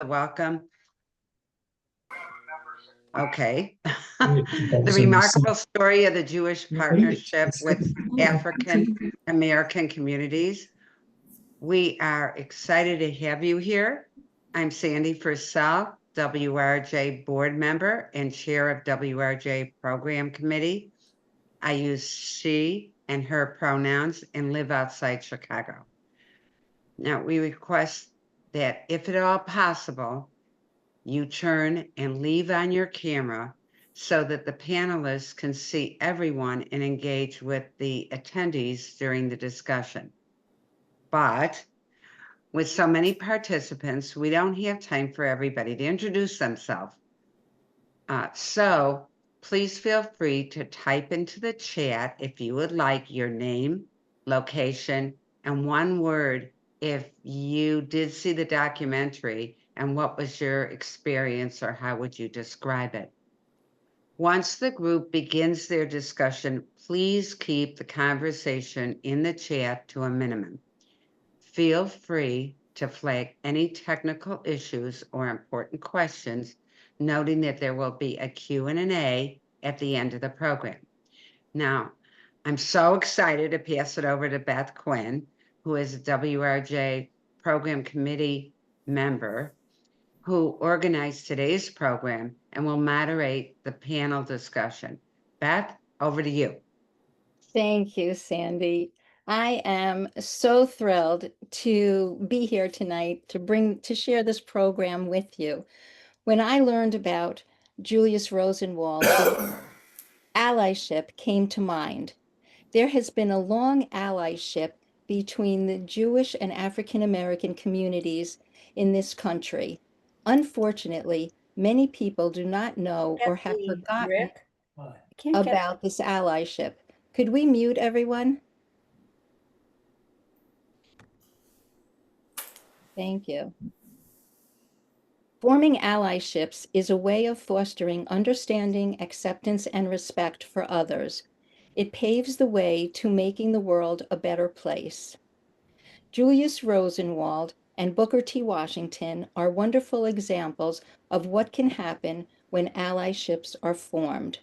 Welcome. Okay. The The remarkable story of the Jewish partnership with African American communities. We are excited to have you here. I'm Sandy Purcell, WRJ board member and chair of WRJ program committee. I use she and her pronouns and live outside Chicago. Now, we request that if at all possible, you turn and leave on your camera so that the panelists can see everyone and engage with the attendees during the discussion. But with so many participants, we don't have time for everybody to introduce themselves. So please feel free to type into the chat if you would like your name, location, and one word if you did see the documentary and what was your experience or how would you describe it. Once the group begins their discussion, please keep the conversation in the chat to a minimum. Feel free to flag any technical issues or important questions, noting that there will be a Q&A at the end of the program. Now, I'm so excited to pass it over to Beth Quinn, who is a WRJ program committee member who organized today's program and will moderate the panel discussion. Beth, over to you. Thank you, Sandy. I am so thrilled to be here tonight to share this program with you. When I learned about Julius Rosenwald, allyship came to mind. There has been a long allyship between the Jewish and African American communities in this country. Unfortunately, many people do not know or have forgotten about this allyship. Could we mute everyone? Thank you. Forming allyships is a way of fostering understanding, acceptance, and respect for others. It paves the way to making the world a better place. Julius Rosenwald and Booker T. Washington are wonderful examples of what can happen when allyships are formed.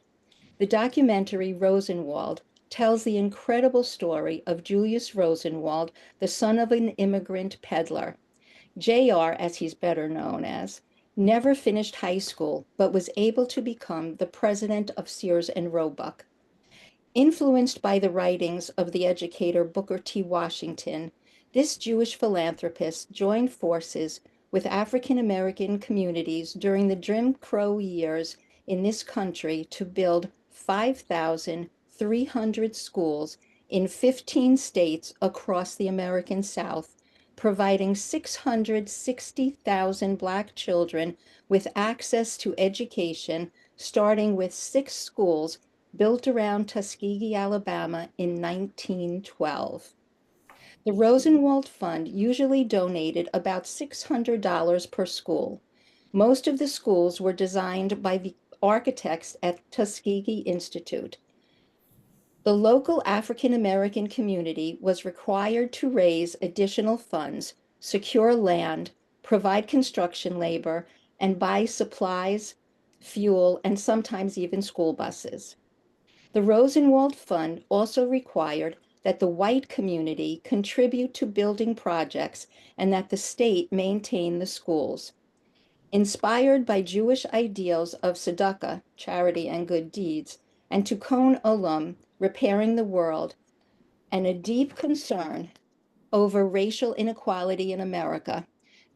The documentary Rosenwald tells the incredible story of Julius Rosenwald, the son of an immigrant peddler. JR, as he's better known as, never finished high school, but was able to become the president of Sears and Roebuck. Influenced by the writings of the educator Booker T. Washington, this Jewish philanthropist joined forces with African American communities during the Jim Crow years in this country to build 5,300 schools in 15 states across the American South, providing 660,000 Black children with access to education, starting with 6 schools built around Tuskegee, Alabama in 1912. The Rosenwald Fund usually donated about $600 per school. Most of the schools were designed by the architects at Tuskegee Institute. The local African American community was required to raise additional funds, secure land, provide construction labor, and buy supplies, fuel, and sometimes even school buses. The Rosenwald Fund also required that the white community contribute to building projects and that the state maintain the schools. Inspired by Jewish ideals of tzedakah, charity and good deeds, and tikkun olam, repairing the world, and a deep concern over racial inequality in America,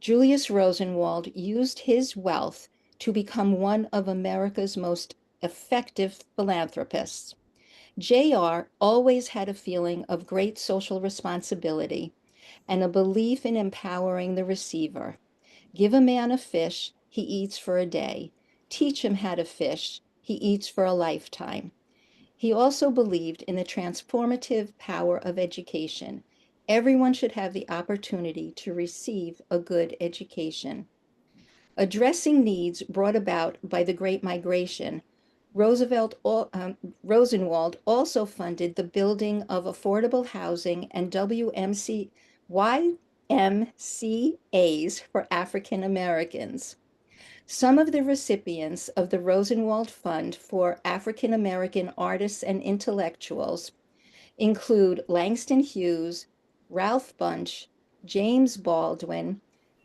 Julius Rosenwald used his wealth to become one of America's most effective philanthropists. JR always had a feeling of great social responsibility and a belief in empowering the receiver. Give a man a fish, he eats for a day. Teach him how to fish, he eats for a lifetime. He also believed in the transformative power of education. Everyone should have the opportunity to receive a good education. Addressing needs brought about by the Great Migration, Rosenwald also funded the building of affordable housing and WMC. Why AMCAs for African Americans. Some of the recipients of the Rosenwald Fund for African American Artists and Intellectuals include Langston Hughes, Ralph Bunche, James Baldwin,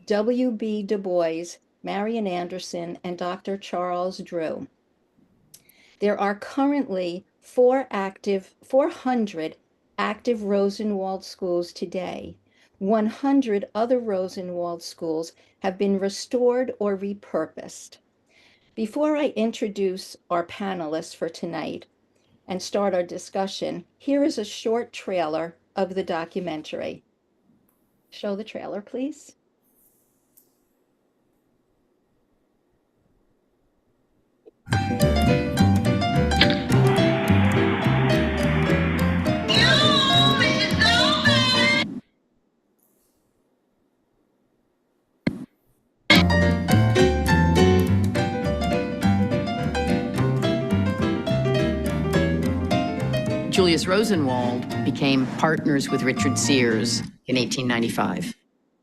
W.B. Du Bois, Marian Anderson, and Dr. Charles Drew. There are currently 400 active Rosenwald schools today. 100 other Rosenwald schools have been restored or repurposed. Before I introduce our panelists for tonight and start our discussion, here is a short trailer of the documentary. Show the trailer, please. Julius Rosenwald became partners with Richard Sears in 1895.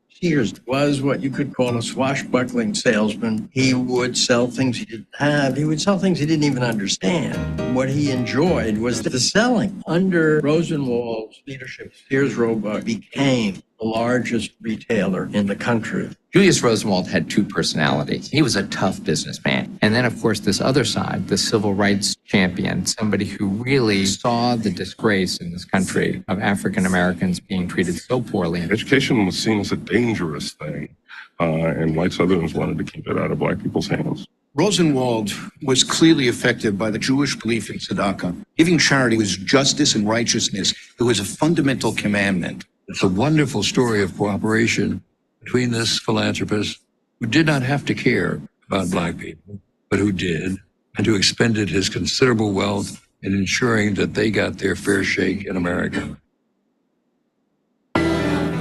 Sears was what you could call a swashbuckling salesman. He would sell things he didn't have. He would sell things he didn't even understand. What he enjoyed was the selling. Under Rosenwald's leadership, Sears Roebuck became the largest retailer in the country. Julius Rosenwald had two personalities. He was a tough businessman. And then, of course, this other side, the civil rights champion, somebody who really saw the disgrace in this country of African Americans being treated so poorly. Education was seen as a dangerous thing, and white Southerners wanted to keep it out of black people's hands. Rosenwald was clearly affected by the Jewish belief in tzedakah. Giving charity was justice and righteousness. It was a fundamental commandment. It's a wonderful story of cooperation between this philanthropist who did not have to care about black people, but who did, and who expended his considerable wealth in ensuring that they got their fair shake in America.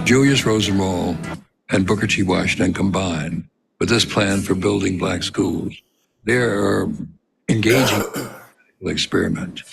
Julius Rosenwald and Booker T. Washington combined with this plan for building black schools. They are engaging in an experiment.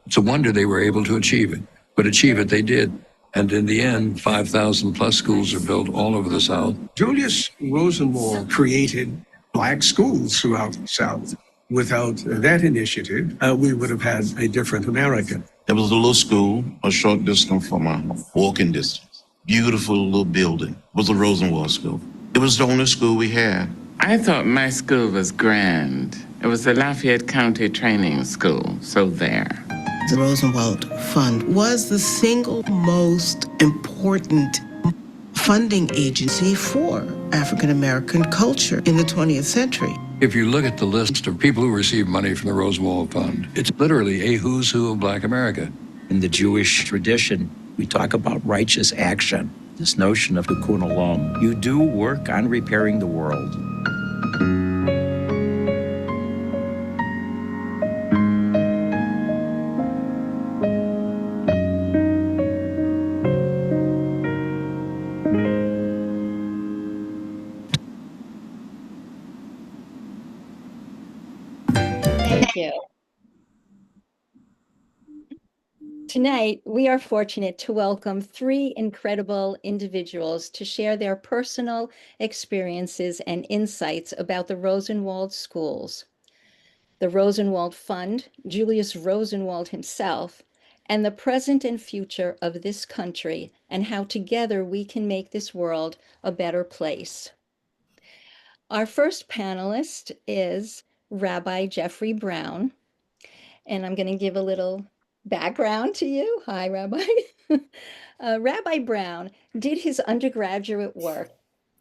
It's a wonder they were able to achieve it, but achieve it they did. And in the end, 5,000 plus schools are built all over the South. Julius Rosenwald created black schools throughout the South. Without that initiative, we would have had a different America. There was a little school, a short distance from my home, walking distance. Beautiful little building. It was a Rosenwald school. It was the only school we had. I thought my school was grand. It was the Lafayette County Training School, so there. The Rosenwald Fund was the single most important funding agency for African American culture in the 20th century. If you look at the list of people who receive money from the Rosenwald Fund, it's literally a who's who of black America. In the Jewish tradition, we talk about righteous action, this notion of tikkun olam. You do work on repairing the world. Thank you. Tonight, we are fortunate to welcome three incredible individuals to share their personal experiences and insights about the Rosenwald schools, the Rosenwald Fund, Julius Rosenwald himself, and the present and future of this country, and how together we can make this world a better place. Our first panelist is Rabbi Jeffrey Brown, and I'm going to give a little background to you. Hi, Rabbi. Rabbi Brown did his undergraduate work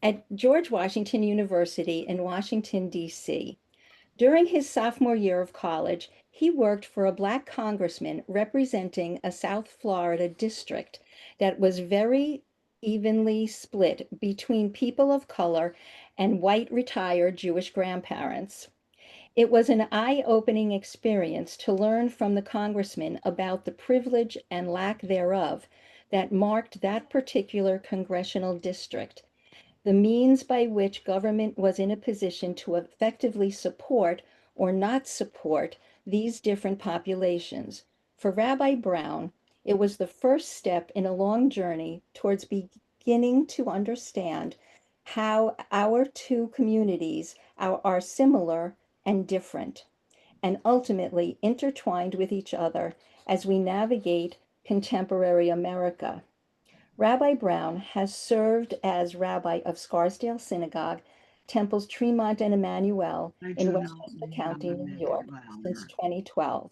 at George Washington University in Washington, D.C. During his sophomore year of college, he worked for a Black congressman representing a South Florida district that was very evenly split between people of color and white retired Jewish grandparents. It was an eye-opening experience to learn from the congressman about the privilege and lack thereof that marked that particular congressional district, the means by which government was in a position to effectively support or not support these different populations. For Rabbi Brown, it was the first step in a long journey towards beginning to understand how our two communities are similar and different, and ultimately intertwined with each other as we navigate contemporary America. Rabbi Brown has served as rabbi of Scarsdale Synagogue, Temples Tremont and Emmanuel in Westchester County, New York, since 2012.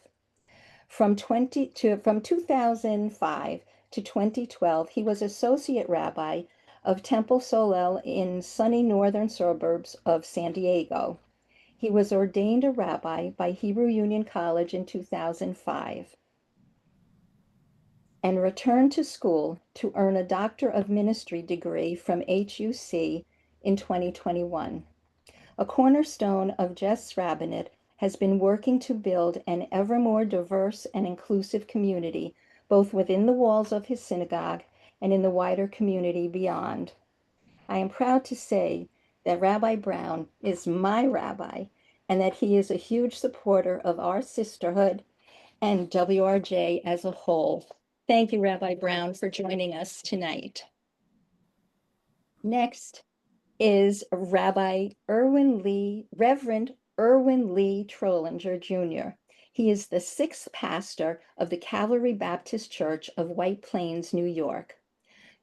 From 2005 to 2012, he was associate rabbi of Temple Solel in sunny northern suburbs of San Diego. He was ordained a rabbi by Hebrew Union College in 2005 and returned to school to earn a Doctor of Ministry degree from HUC in 2021. A cornerstone of Jess Rabbinate has been working to build an ever more diverse and inclusive community, both within the walls of his synagogue and in the wider community beyond. I am proud to say that Rabbi Brown is my rabbi and that he is a huge supporter of our sisterhood and WRJ as a whole. Thank you, Rabbi Brown, for joining us tonight. Next is Reverend Erwin Lee Trollinger Jr. He is the sixth pastor of the Calvary Baptist Church of White Plains, New York.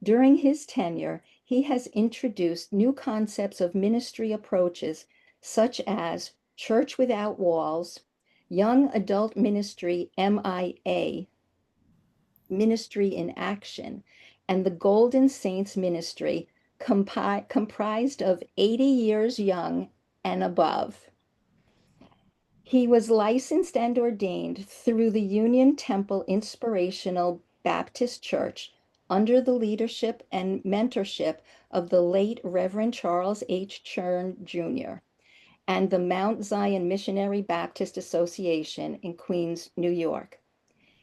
During his tenure, he has introduced new concepts of ministry approaches, such as Church Without Walls, Young Adult Ministry, MIA, Ministry in Action, and the Golden Saints Ministry, comprised of 80 years young and above. He was licensed and ordained through the Union Temple Inspirational Baptist Church under the leadership and mentorship of the late Reverend Charles H. Churn Jr. and the Mount Zion Missionary Baptist Association in Queens, New York.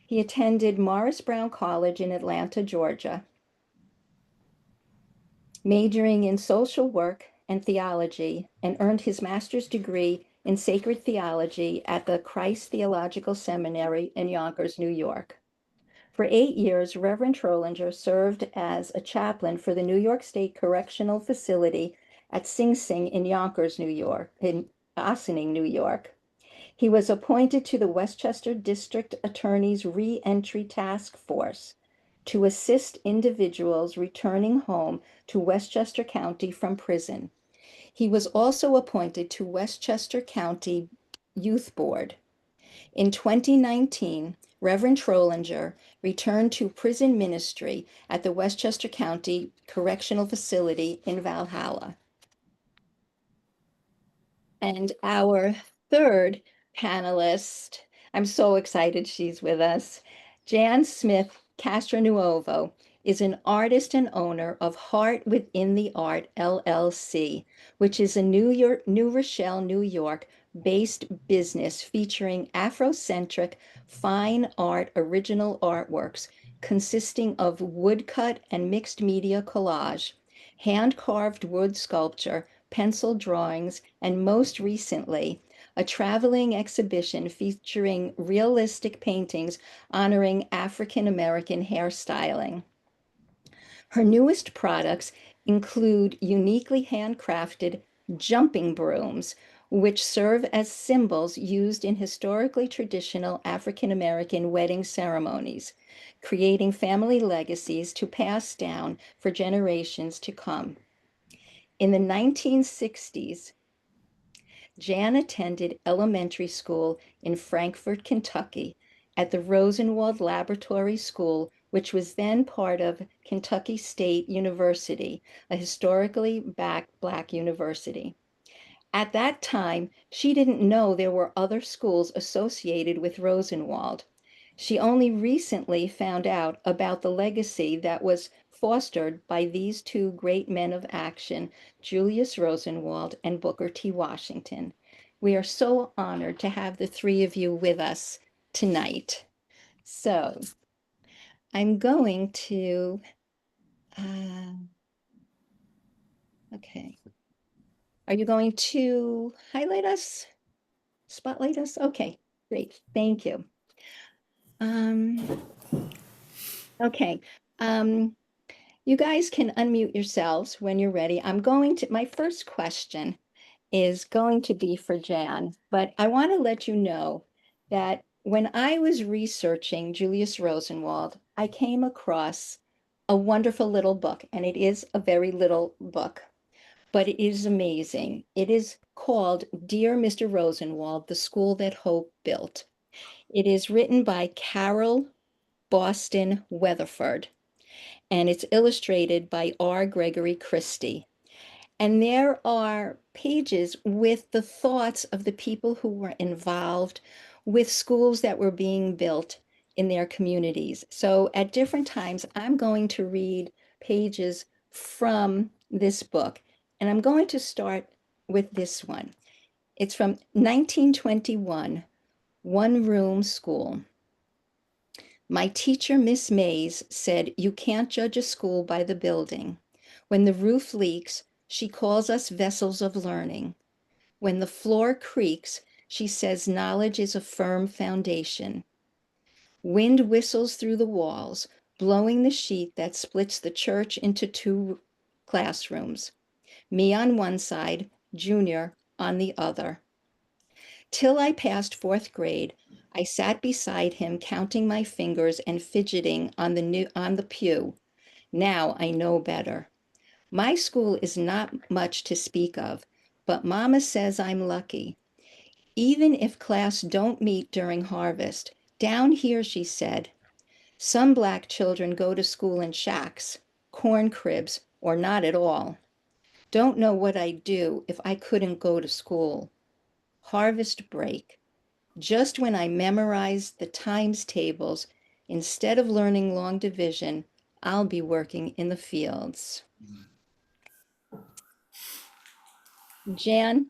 He attended Morris Brown College in Atlanta, Georgia, majoring in social work and theology, and earned his master's degree in sacred theology at the Christ Theological Seminary in Yonkers, New York. For 8 years, Reverend Trollinger served as a chaplain for the New York State Correctional Facility at Sing Sing in Yonkers, New York, in Ossining, New York. He was appointed to the Westchester District Attorney's Re-Entry Task Force to assist individuals returning home to Westchester County from prison. He was also appointed to Westchester County Youth Board. In 2019, Reverend Trollinger returned to prison ministry at the Westchester County Correctional Facility in Valhalla. And our third panelist, I'm so excited she's with us, Jan Smith Castronuovo, is an artist and owner of Heart Within the Art, LLC, which is a New Rochelle, New York based business featuring Afrocentric fine art original artworks consisting of woodcut and mixed media collage, hand-carved wood sculpture, pencil drawings, and most recently, a traveling exhibition featuring realistic paintings honoring African American hairstyling. Her newest products include uniquely handcrafted jumping brooms, which serve as symbols used in historically traditional African American wedding ceremonies, creating family legacies to pass down for generations to come. In the 1960s, Jan attended elementary school in Frankfort, Kentucky, at the Rosenwald Laboratory School, which was then part of Kentucky State University, a historically Black university. At that time, she didn't know there were other schools associated with Rosenwald. She only recently found out about the legacy that was fostered by these two great men of action, Julius Rosenwald and Booker T. Washington. We are so honored to have the three of you with us tonight. So I'm going to, okay. Are you going to highlight us? Spotlight us? Okay, great, thank you. Okay. You guys can unmute yourselves when you're ready. My first question is going to be for Jan, but I want to let you know that when I was researching Julius Rosenwald, I came across a wonderful little book, and it is a very little book, but it is amazing. It is called Dear Mr. Rosenwald, The School That Hope Built. It is written by Carol Boston Weatherford, and it's illustrated by R. Gregory Christie. And there are pages with the thoughts of the people who were involved with schools that were being built in their communities. So at different times, I'm going to read pages from this book. And I'm going to start with this one. It's from 1921, One Room School. My teacher, Miss Mays, said, "You can't judge a school by the building. When the roof leaks, she calls us vessels of learning. When the floor creaks, she says knowledge is a firm foundation. Wind whistles through the walls, blowing the sheet that splits the church into two classrooms. Me on one side, Junior on the other. Till I passed fourth grade, I sat beside him, counting my fingers and fidgeting on the pew. Now I know better. My school is not much to speak of, but Mama says I'm lucky. Even if class don't meet during harvest, down here, she said, some Black children go to school in shacks, corn cribs, or not at all. Don't know what I'd do if I couldn't go to school. Harvest break. Just when I memorized the times tables, instead of learning long division, I'll be working in the fields." Jan,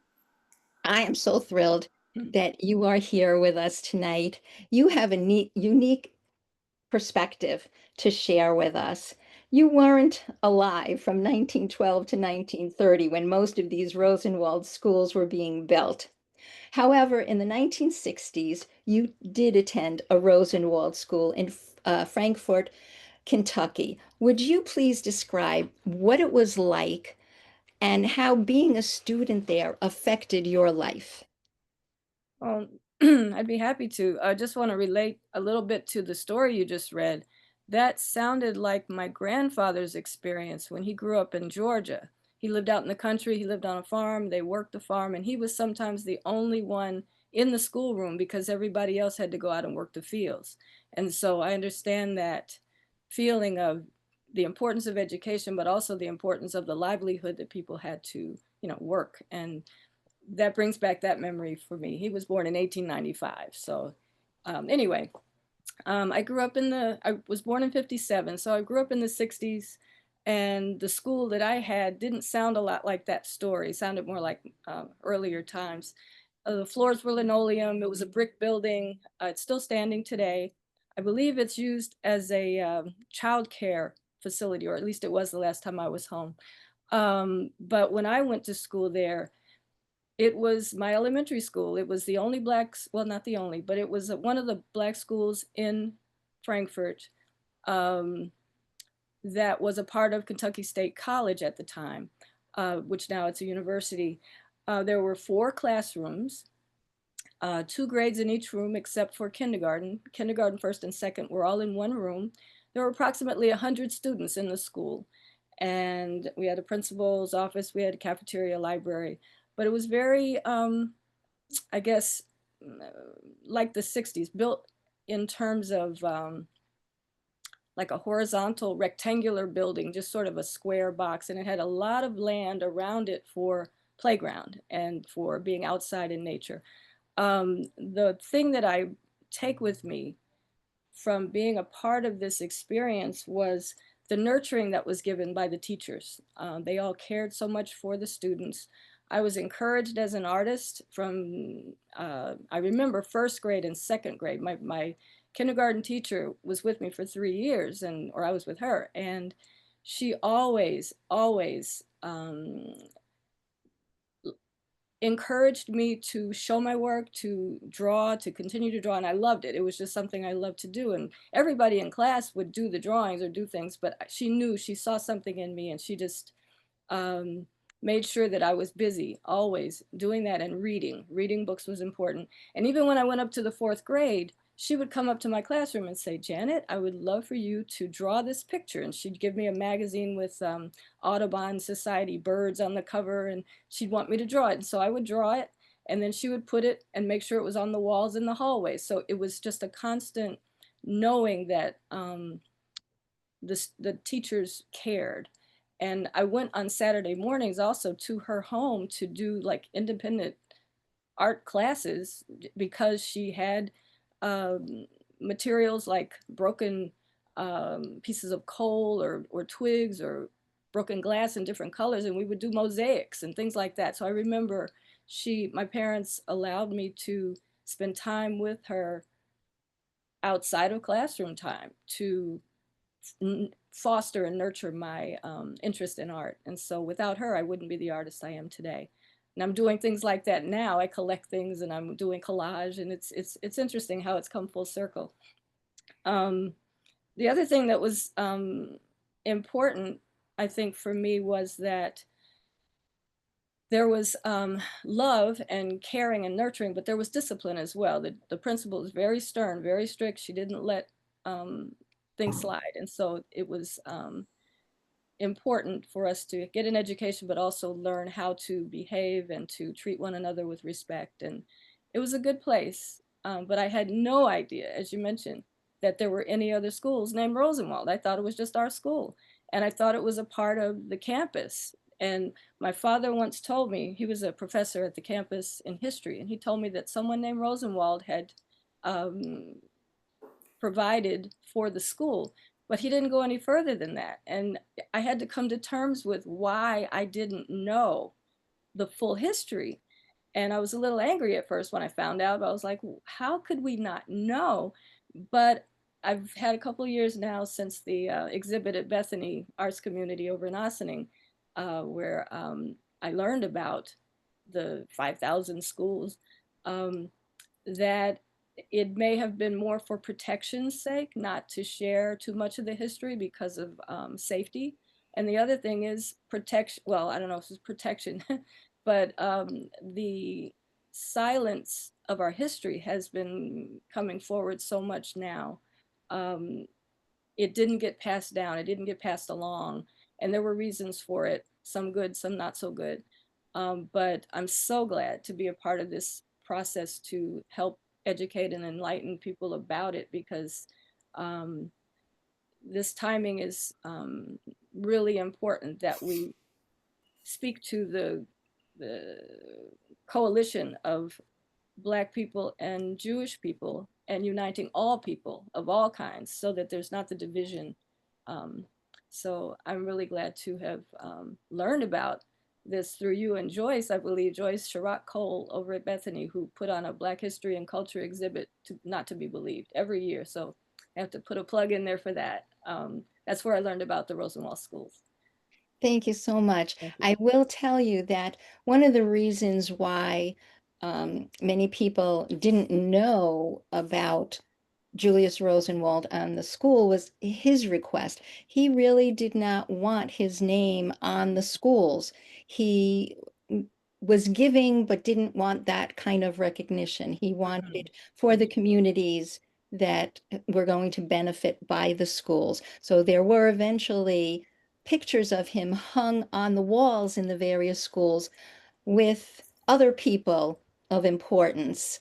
I am so thrilled that you are here with us tonight. You have a unique perspective to share with us. You weren't alive from 1912 to 1930 when most of these Rosenwald schools were being built. However, in the 1960s, you did attend a Rosenwald school in Frankfort, Kentucky. Would you please describe what it was like and how being a student there affected your life? I'd be happy to. I just want to relate a little bit to the story you just read. That sounded like my grandfather's experience when he grew up in Georgia. He lived out in the country, he lived on a farm, they worked the farm, and he was sometimes the only one in the schoolroom because everybody else had to go out and work the fields. And so I understand that feeling of the importance of education, but also the importance of the livelihood that people had to, work. And that brings back that memory for me. He was born in 1895. So anyway, I was born in 57. So I grew up in the 60s, and the school that I had didn't sound a lot like that story. It sounded more like earlier times. The floors were linoleum. It was a brick building. It's still standing today. I believe it's used as a child care facility, or at least it was the last time I was home. But when I went to school there, it was my elementary school. It was the only well, not the only, but it was one of the Black schools in Frankfort that was a part of Kentucky State College at the time, which now it's a university. There were 4 classrooms, 2 grades in each room except for kindergarten. Kindergarten, first and second were all in one room. There were approximately 100 students in the school, and we had a principal's office, we had a cafeteria, library. But it was very, I guess, like the 60s, built in terms of like a horizontal rectangular building, just sort of a square box. And it had a lot of land around it for playground and for being outside in nature. The thing that I take with me from being a part of this experience was the nurturing that was given by the teachers. They all cared so much for the students. I was encouraged as an artist from, I remember first grade and second grade. My kindergarten teacher was with me for 3 years, or I was with her, and she always encouraged me to show my work, to draw, to continue to draw, and I loved it. It was just something I loved to do, and everybody in class would do the drawings or do things, but she saw something in me, and she just made sure that I was busy, always doing that, and reading books was important. And even when I went up to the 4th grade, she would come up to my classroom and say, Janet, I would love for you to draw this picture. And she'd give me a magazine with Audubon Society birds on the cover, and she'd want me to draw it. And so I would draw it, and then she would put it and make sure it was on the walls in the hallway. So it was just a constant knowing that the teachers cared. And I went on Saturday mornings also to her home to do like independent art classes because she had materials like broken pieces of coal or twigs or broken glass in different colors, and we would do mosaics and things like that. So I remember my parents allowed me to spend time with her outside of classroom time to foster and nurture my interest in art. And so without her, I wouldn't be the artist I am today. And I'm doing things like that now. I collect things and I'm doing collage, and it's interesting how it's come full circle. The other thing that was important, I think, for me was that there was love and caring and nurturing, but there was discipline as well. The principal was very stern, very strict. She didn't let things slide. And so it was important for us to get an education, but also learn how to behave and to treat one another with respect. And it was a good place. But I had no idea, as you mentioned, that there were any other schools named Rosenwald. I thought it was just our school. And I thought it was a part of the campus. And my father once told me, he was a professor at the campus in history, and he told me that someone named Rosenwald had provided for the school, but he didn't go any further than that. And I had to come to terms with why I didn't know the full history. And I was a little angry at first when I found out, but I was like, how could we not know? But I've had a couple of years now since the exhibit at Bethany Arts Community over in Ossining, where I learned about the 5,000 schools, that it may have been more for protection's sake, not to share too much of the history because of safety. And the other thing is protection. Well, I don't know if it's protection, but the silence of our history has been coming forward so much now. It didn't get passed down. It didn't get passed along. And there were reasons for it, some good, some not so good. But I'm so glad to be a part of this process to help educate and enlighten people about it, because this timing is really important, that we speak to the coalition of Black people and Jewish people and uniting all people of all kinds so that there's not the division. So I'm really glad to have learned about this through you and Joyce, I believe, Joyce Sherrock Cole over at Bethany, who put on a Black History and Culture exhibit, not to be believed, every year. So I have to put a plug in there for that. That's where I learned about the Rosenwald schools. Thank you so much. I will tell you that one of the reasons why many people didn't know about Julius Rosenwald and the school was his request. He really did not want his name on the schools. He was giving, but didn't want that kind of recognition. He wanted it for the communities that were going to benefit by the schools. So there were eventually pictures of him hung on the walls in the various schools with other people of importance.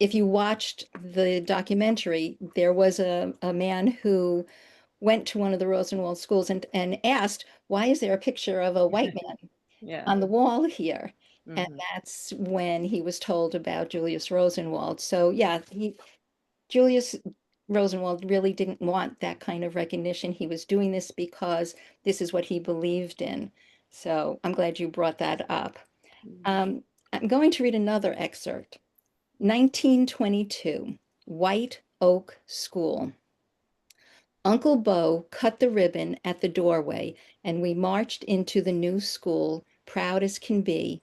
If you watched the documentary, there was a man who went to one of the Rosenwald schools and asked, why is there a picture of a white man on the wall here? And that's when he was told about Julius Rosenwald. So yeah, Julius Rosenwald really didn't want that kind of recognition. He was doing this because this is what he believed in. So I'm glad you brought that up. I'm going to read another excerpt. 1922, White Oak School. Uncle Bo cut the ribbon at the doorway, and we marched into the new school proud as can be.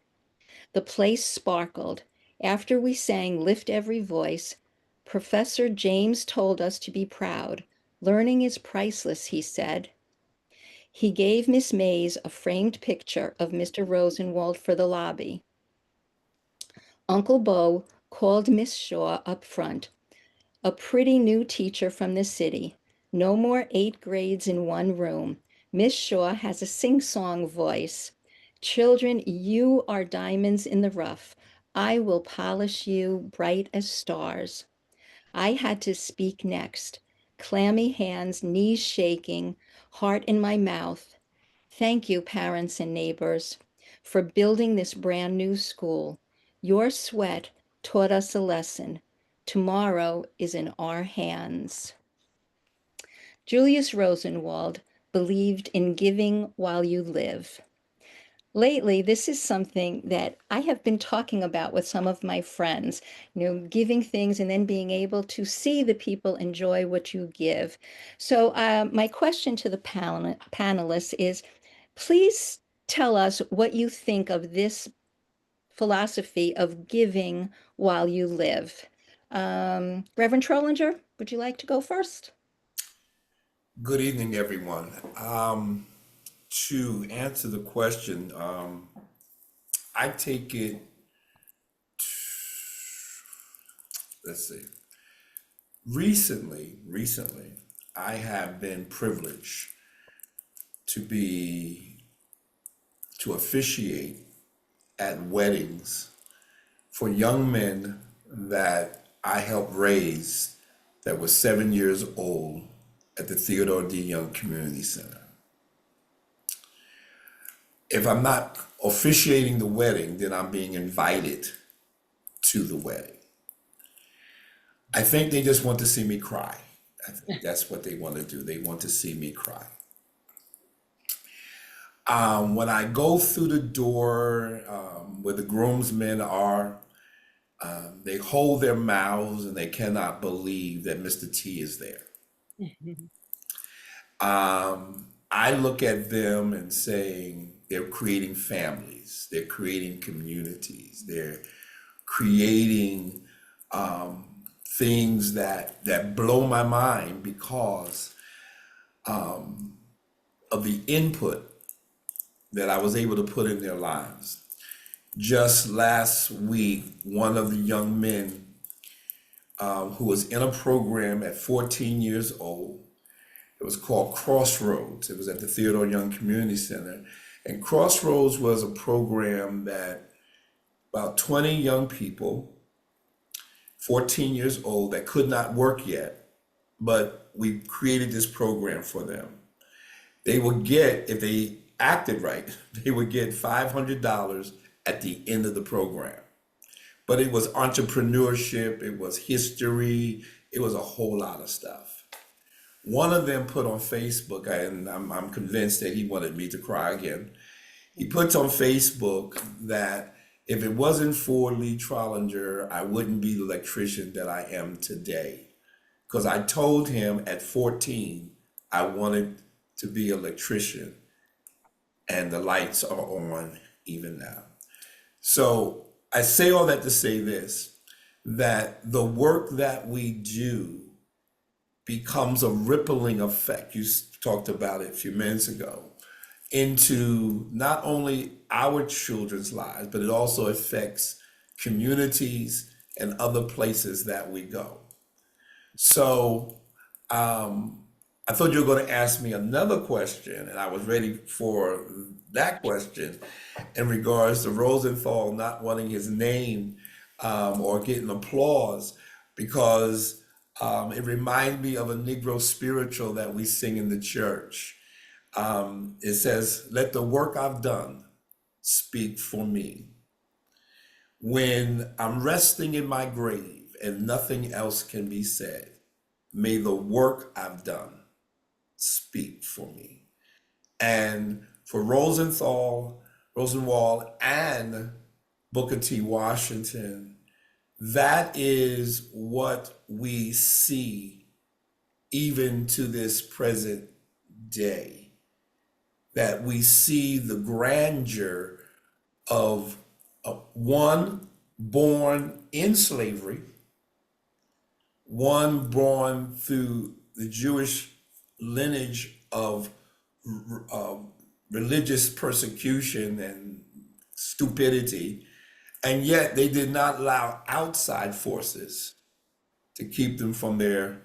The place sparkled. After we sang Lift Every Voice, Professor James told us to be proud. Learning is priceless, he said. He gave Miss Mays a framed picture of Mr. Rosenwald for the lobby. Uncle Bo called Miss Shaw up front, a pretty new teacher from the city. No more 8 grades in one room. Miss Shaw has a sing-song voice. Children, you are diamonds in the rough. I will polish you bright as stars. I had to speak next. Clammy hands, knees shaking, heart in my mouth. Thank you, parents and neighbors, for building this brand new school. Your sweat taught us a lesson. Tomorrow is in our hands. Julius Rosenwald believed in giving while you live. Lately, this is something that I have been talking about with some of my friends, giving things and then being able to see the people enjoy what you give. So my question to the panelists is, please tell us what you think of this philosophy of giving while you live. Reverend Trollinger, would you like to go first? Good evening, everyone. To answer the question, I take it, let's see. Recently, I have been privileged to officiate at weddings for young men that I helped raise that were 7 years old at the Theodore D. Young Community Center. If I'm not officiating the wedding, then I'm being invited to the wedding. I think they just want to see me cry. I think that's what they want to do. They want to see me cry. When I go through the door where the groomsmen are, they hold their mouths and they cannot believe that Mr. T is there. I look at them and saying they're creating families, they're creating communities, they're creating things that blow my mind because of the input that I was able to put in their lives. Just last week, one of the young men who was in a program at 14 years old, it was called Crossroads. It was at the Theodore Young Community Center. And Crossroads was a program that about 20 young people, 14 years old, that could not work yet, but we created this program for them. They would get, if they acted right, they would get $500 at the end of the program. But it was entrepreneurship, it was history, it was a whole lot of stuff. One of them put on Facebook, and I'm convinced that he wanted me to cry again. He puts on Facebook that if it wasn't for Lee Trollinger, I wouldn't be the electrician that I am today. Because I told him at 14, I wanted to be an electrician, and the lights are on even now. So I say all that to say this, that the work that we do becomes a rippling effect. You talked about it a few minutes ago, into not only our children's lives, but it also affects communities and other places that we go. So I thought you were going to ask me another question, and I was ready for that question in regards to Rosenthal not wanting his name or getting applause, because it reminded me of a Negro spiritual that we sing in the church. It says, "Let the work I've done speak for me. When I'm resting in my grave and nothing else can be said, may the work I've done speak for me." And for Rosenwald and Booker T. Washington, that is what we see even to this present day, that we see the grandeur of one born in slavery, one born through the Jewish lineage of religious persecution and stupidity, and yet they did not allow outside forces to keep them from their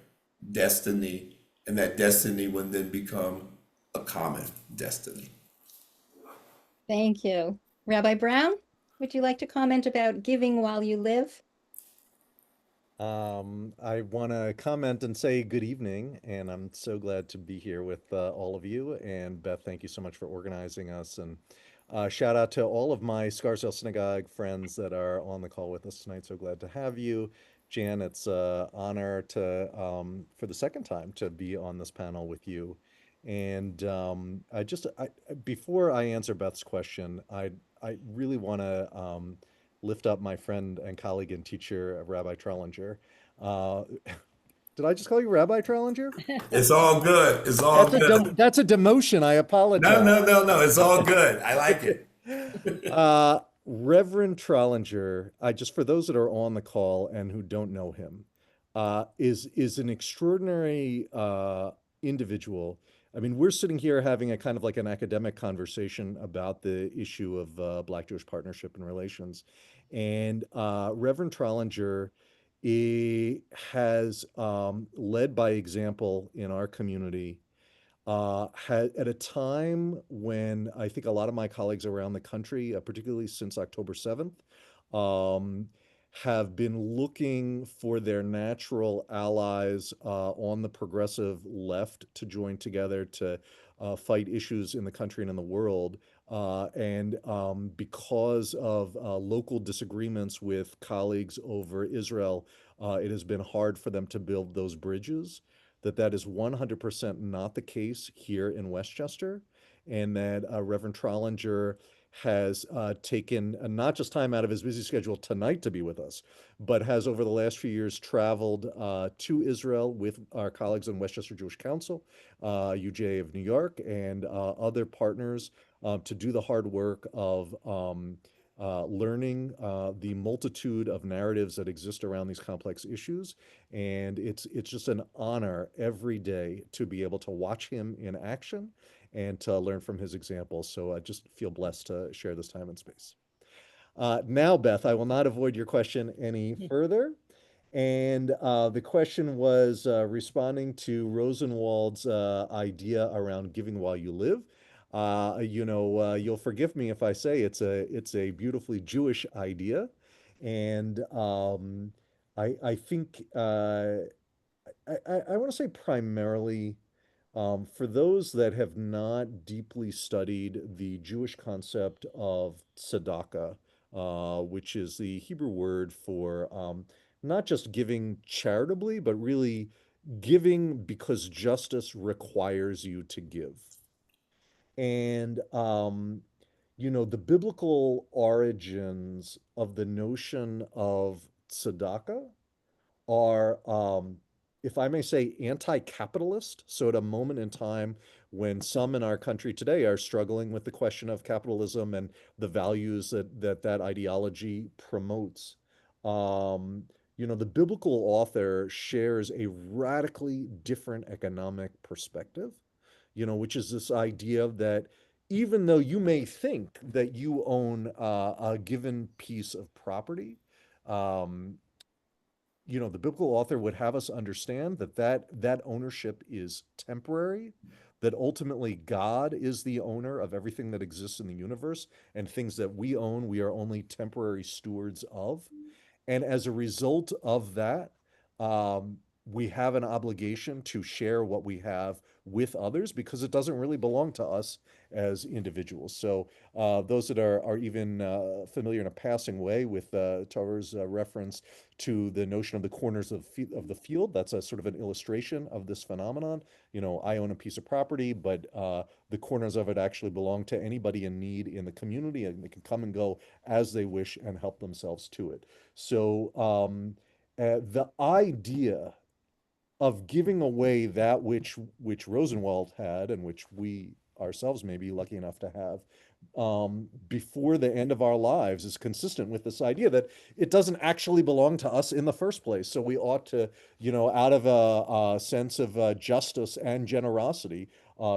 destiny, and that destiny would then become a common destiny. Thank you. Rabbi Brown, would you like to comment about giving while you live? I want to comment and say good evening, and I'm so glad to be here with all of you. And Beth, thank you so much for organizing us. And shout out to all of my Scarsdale Synagogue friends that are on the call with us tonight. So glad to have you. Jan, it's an honor to, for the second time, to be on this panel with you. And before I answer Beth's question, I really want to lift up my friend and colleague and teacher, Rabbi Trollinger. Did I just call you Rabbi Trollinger? It's all good. It's all good. That's a demotion. I apologize. No. It's all good. I like it. Reverend Trollinger, just for those that are on the call and who don't know him, is an extraordinary individual. I mean, we're sitting here having a kind of like an academic conversation about the issue of Black-Jewish partnership and relations. And Reverend Trollinger has led by example in our community at a time when I think a lot of my colleagues around the country, particularly since October 7th, have been looking for their natural allies on the progressive left to join together to fight issues in the country and in the world. And because of local disagreements with colleagues over Israel, it has been hard for them to build those bridges. That is 100% not the case here in Westchester, and that Reverend Trollinger has taken not just time out of his busy schedule tonight to be with us, but has over the last few years traveled to Israel with our colleagues in Westchester Jewish Council, UJ of New York, and other partners to do the hard work of learning the multitude of narratives that exist around these complex issues. And it's just an honor every day to be able to watch him in action and to learn from his example. So I just feel blessed to share this time and space. Now, Beth, I will not avoid your question any further. And the question was responding to Rosenwald's idea around giving while you live. You'll forgive me if I say it's a beautifully Jewish idea, and I think I want to say primarily for those that have not deeply studied the Jewish concept of tzedakah, which is the Hebrew word for not just giving charitably, but really giving because justice requires you to give. And the biblical origins of the notion of tzedakah are, if I may say, anti-capitalist. So at a moment in time when some in our country today are struggling with the question of capitalism and the values that ideology promotes, the biblical author shares a radically different economic perspective, which is this idea that even though you may think that you own a given piece of property, the biblical author would have us understand that ownership is temporary, that ultimately God is the owner of everything that exists in the universe, and things that we own, we are only temporary stewards of. And as a result of that, we have an obligation to share what we have with others because it doesn't really belong to us as individuals. So those that are even familiar in a passing way with Torah's reference to the notion of the corners of the field, that's a sort of an illustration of this phenomenon. I own a piece of property, but the corners of it actually belong to anybody in need in the community, and they can come and go as they wish and help themselves to it. So the idea of giving away that which Rosenwald had and which we ourselves may be lucky enough to have, before the end of our lives is consistent with this idea that it doesn't actually belong to us in the first place. So we ought to, out of a sense of justice and generosity,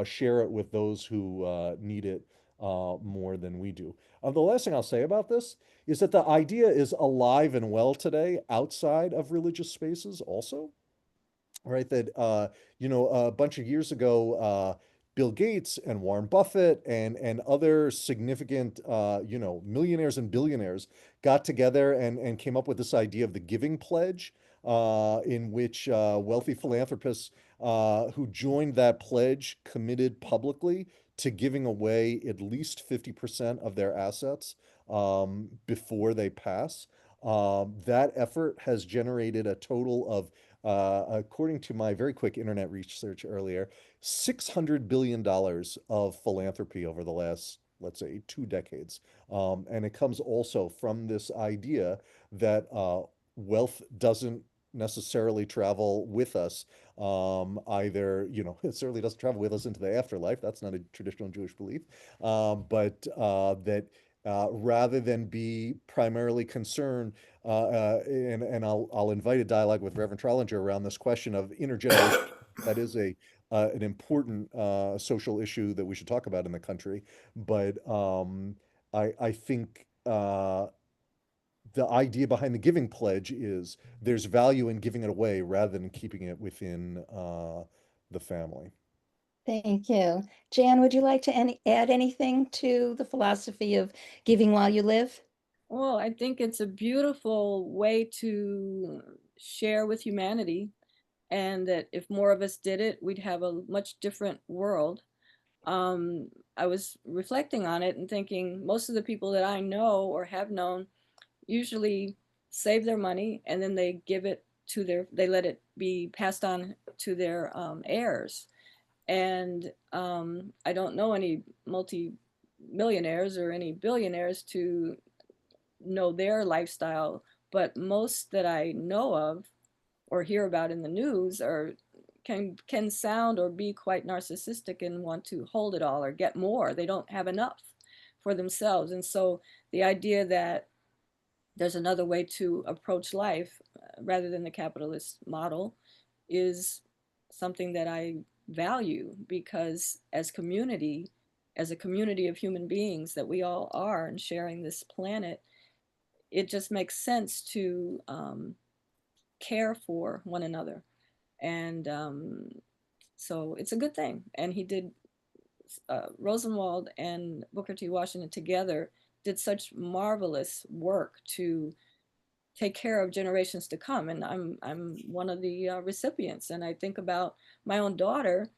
share it with those who need it more than we do. The last thing I'll say about this is that the idea is alive and well today outside of religious spaces also, right? That a bunch of years ago, Bill Gates and Warren Buffett and other significant millionaires and billionaires got together and came up with this idea of the giving pledge, in which wealthy philanthropists who joined that pledge committed publicly to giving away at least 50% of their assets before they pass. That effort has generated a total of, according to my very quick internet research earlier, $600 billion of philanthropy over the last, let's say, 2 decades. And it comes also from this idea that wealth doesn't necessarily travel with us. Either, it certainly doesn't travel with us into the afterlife. That's not a traditional Jewish belief. But that rather than be primarily concerned, and I'll invite a dialogue with Reverend Trollinger around this question of intergenerational. That is an important social issue that we should talk about in the country. But I think the idea behind the giving pledge is there's value in giving it away rather than keeping it within the family. Thank you. Jan, would you like to add anything to the philosophy of giving while you live? Well, I think it's a beautiful way to share with humanity, and that if more of us did it, we'd have a much different world. I was reflecting on it and thinking most of the people that I know or have known usually save their money and then they give it to they let it be passed on to their heirs. And I don't know any multi-millionaires or any billionaires to know their lifestyle, but most that I know of or hear about in the news are can sound or be quite narcissistic and want to hold it all or get more. They don't have enough for themselves. And so the idea that there's another way to approach life rather than the capitalist model is something that I value, because as a community of human beings that we all are and sharing this planet, it just makes sense to care for one another. And so it's a good thing. And he did, Rosenwald and Booker T. Washington together did such marvelous work to take care of generations to come. And I'm one of the recipients. And I think about my own daughter,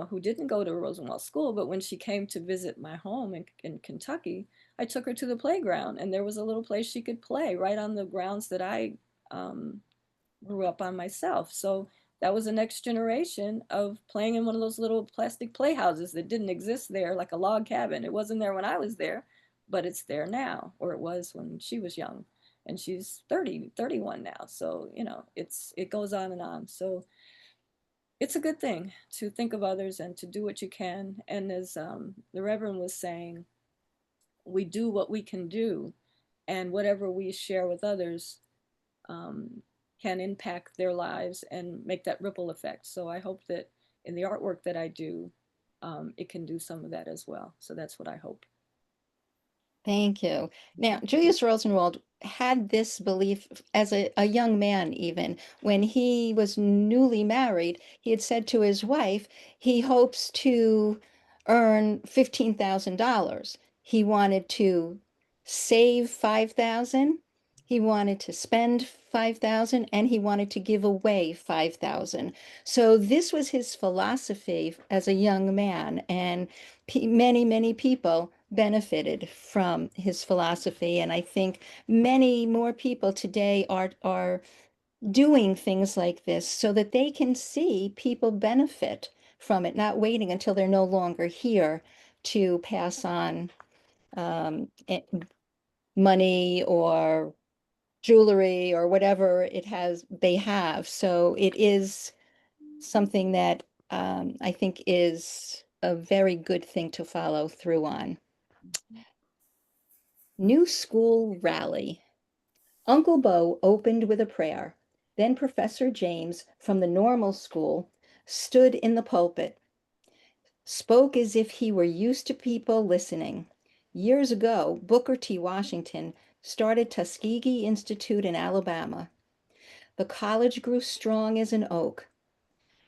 who didn't go to Rosenwald School, but when she came to visit my home in Kentucky, I took her to the playground, and there was a little place she could play right on the grounds that I grew up on myself. So that was the next generation of playing in one of those little plastic playhouses that didn't exist there, like a log cabin. It wasn't there when I was there, but it's there now, or it was when she was young. And she's 30, 31 now. So, it goes on and on. So it's a good thing to think of others and to do what you can. And as the Reverend was saying, we do what we can do, and whatever we share with others can impact their lives and make that ripple effect. So I hope that in the artwork that I do, it can do some of that as well. So that's what I hope. Thank you. Now, Julius Rosenwald had this belief as a young man, even when he was newly married. He had said to his wife, he hopes to earn $15,000. He wanted to save 5,000. He wanted to spend 5,000, and he wanted to give away 5,000. So this was his philosophy as a young man, and many, many people benefited from his philosophy. And I think many more people today are doing things like this so that they can see people benefit from it, not waiting until they're no longer here to pass on money or jewelry or whatever they have. So it is something that I think is a very good thing to follow through on. New School Rally. Uncle Bo opened with a prayer. Then Professor James from the normal school stood in the pulpit, spoke as if he were used to people listening. Years ago, Booker T. Washington started Tuskegee Institute in Alabama. The college grew strong as an oak,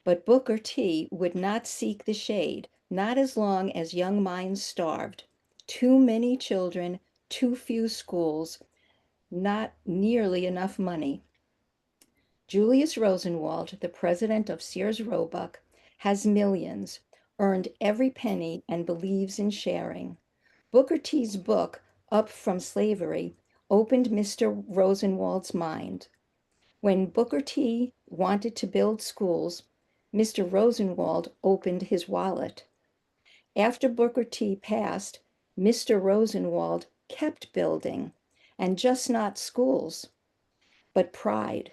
but Booker T. would not seek the shade, not as long as young minds starved. Too many children, too few schools, not nearly enough money. Julius Rosenwald, the president of Sears Roebuck, has millions, earned every penny, and believes in sharing. Booker T's book, Up from Slavery, opened Mr. Rosenwald's mind. When Booker T wanted to build schools, Mr. Rosenwald opened his wallet. After Booker T passed, Mr. Rosenwald kept building, and just not schools, but pride.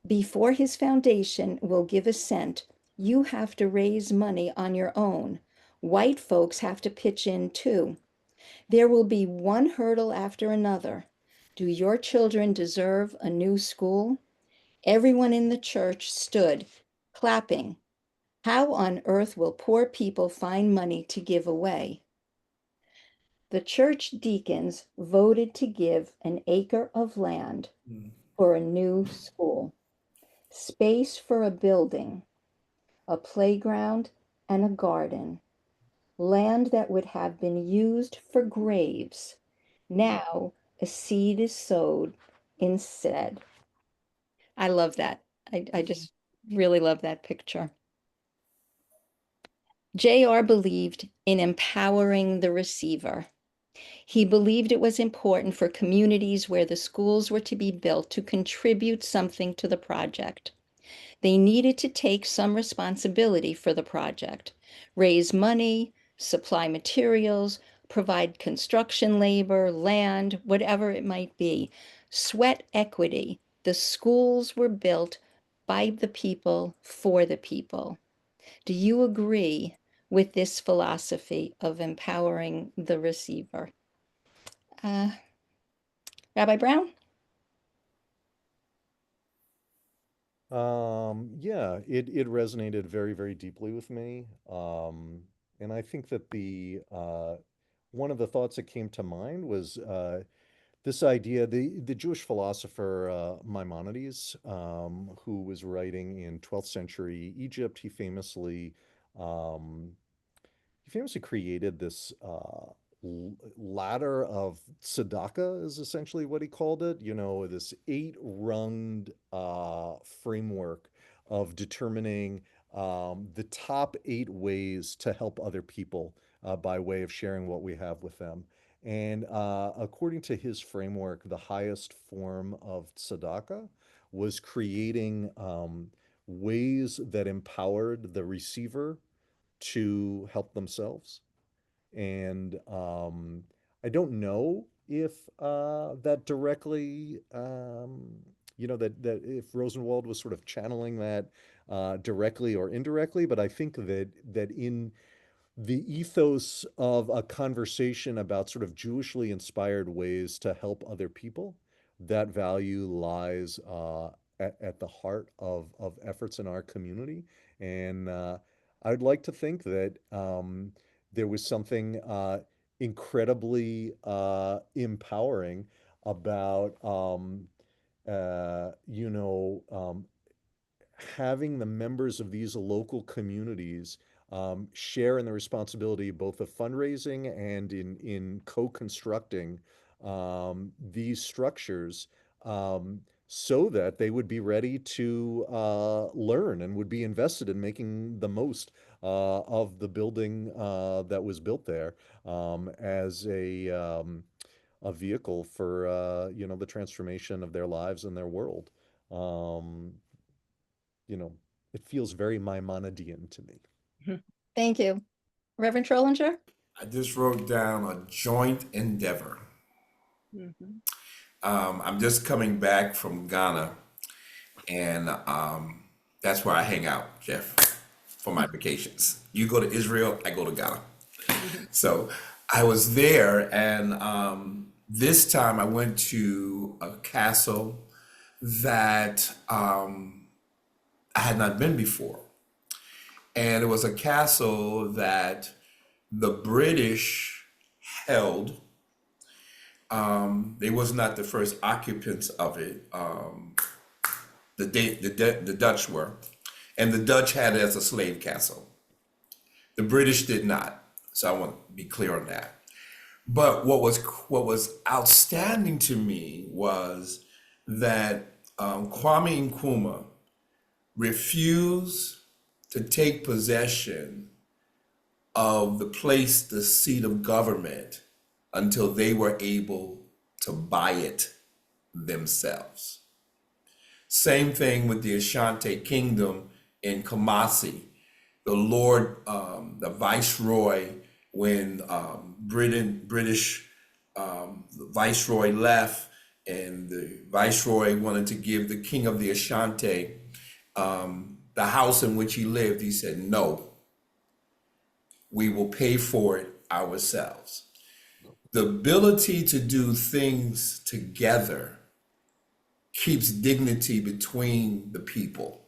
Before his foundation will give a cent, you have to raise money on your own. White folks have to pitch in too. There will be one hurdle after another. Do your children deserve a new school? Everyone in the church stood, clapping. How on earth will poor people find money to give away? The church deacons voted to give an acre of land for a new school, space for a building, a playground, and a garden, land that would have been used for graves. Now a seed is sowed instead. I love that. I just really love that picture. JR believed in empowering the receiver. He believed it was important for communities where the schools were to be built to contribute something to the project. They needed to take some responsibility for the project, raise money, supply materials, provide construction labor, land, whatever it might be. Sweat equity. The schools were built by the people for the people. Do you agree with this philosophy of empowering the receiver? Rabbi Brown? Yeah, it resonated very, very deeply with me. And I think that the one of the thoughts that came to mind was this idea, the Jewish philosopher Maimonides, who was writing in 12th century Egypt, um, he famously created this ladder of tzedakah is essentially what he called it. You know, this 8-runged framework of determining the top 8 ways to help other people by way of sharing what we have with them. And according to his framework, the highest form of tzedakah was creating ways that empowered the receiver to help themselves. And I don't know if that directly, that if Rosenwald was sort of channeling that directly or indirectly, but I think that in the ethos of a conversation about sort of Jewishly inspired ways to help other people, that value lies at the heart of efforts in our community. And I'd like to think that there was something incredibly empowering about, having the members of these local communities share in the responsibility both of fundraising and in co-constructing these structures, so that they would be ready to learn and would be invested in making the most of the building that was built there, as a vehicle for the transformation of their lives and their world. Um, it feels very Maimonidean to me. Thank you. Reverend Trollinger? I just wrote down a joint endeavor. I'm just coming back from Ghana, and that's where I hang out, Jeff, for my vacations. You go to Israel, I go to Ghana. So I was there, and this time I went to a castle that I had not been before. And it was a castle that the British held. They was not the first occupants of it. The Dutch were. And the Dutch had it as a slave castle. The British did not. So I want to be clear on that. But what was outstanding to me was that Kwame Nkrumah refused to take possession of the place, the seat of government, until they were able to buy it themselves. Same thing with the Ashanti Kingdom in Kumasi. The Viceroy, when British Viceroy left, and the Viceroy wanted to give the King of the Ashanti the house in which he lived, he said, no, we will pay for it ourselves. The ability to do things together keeps dignity between the people.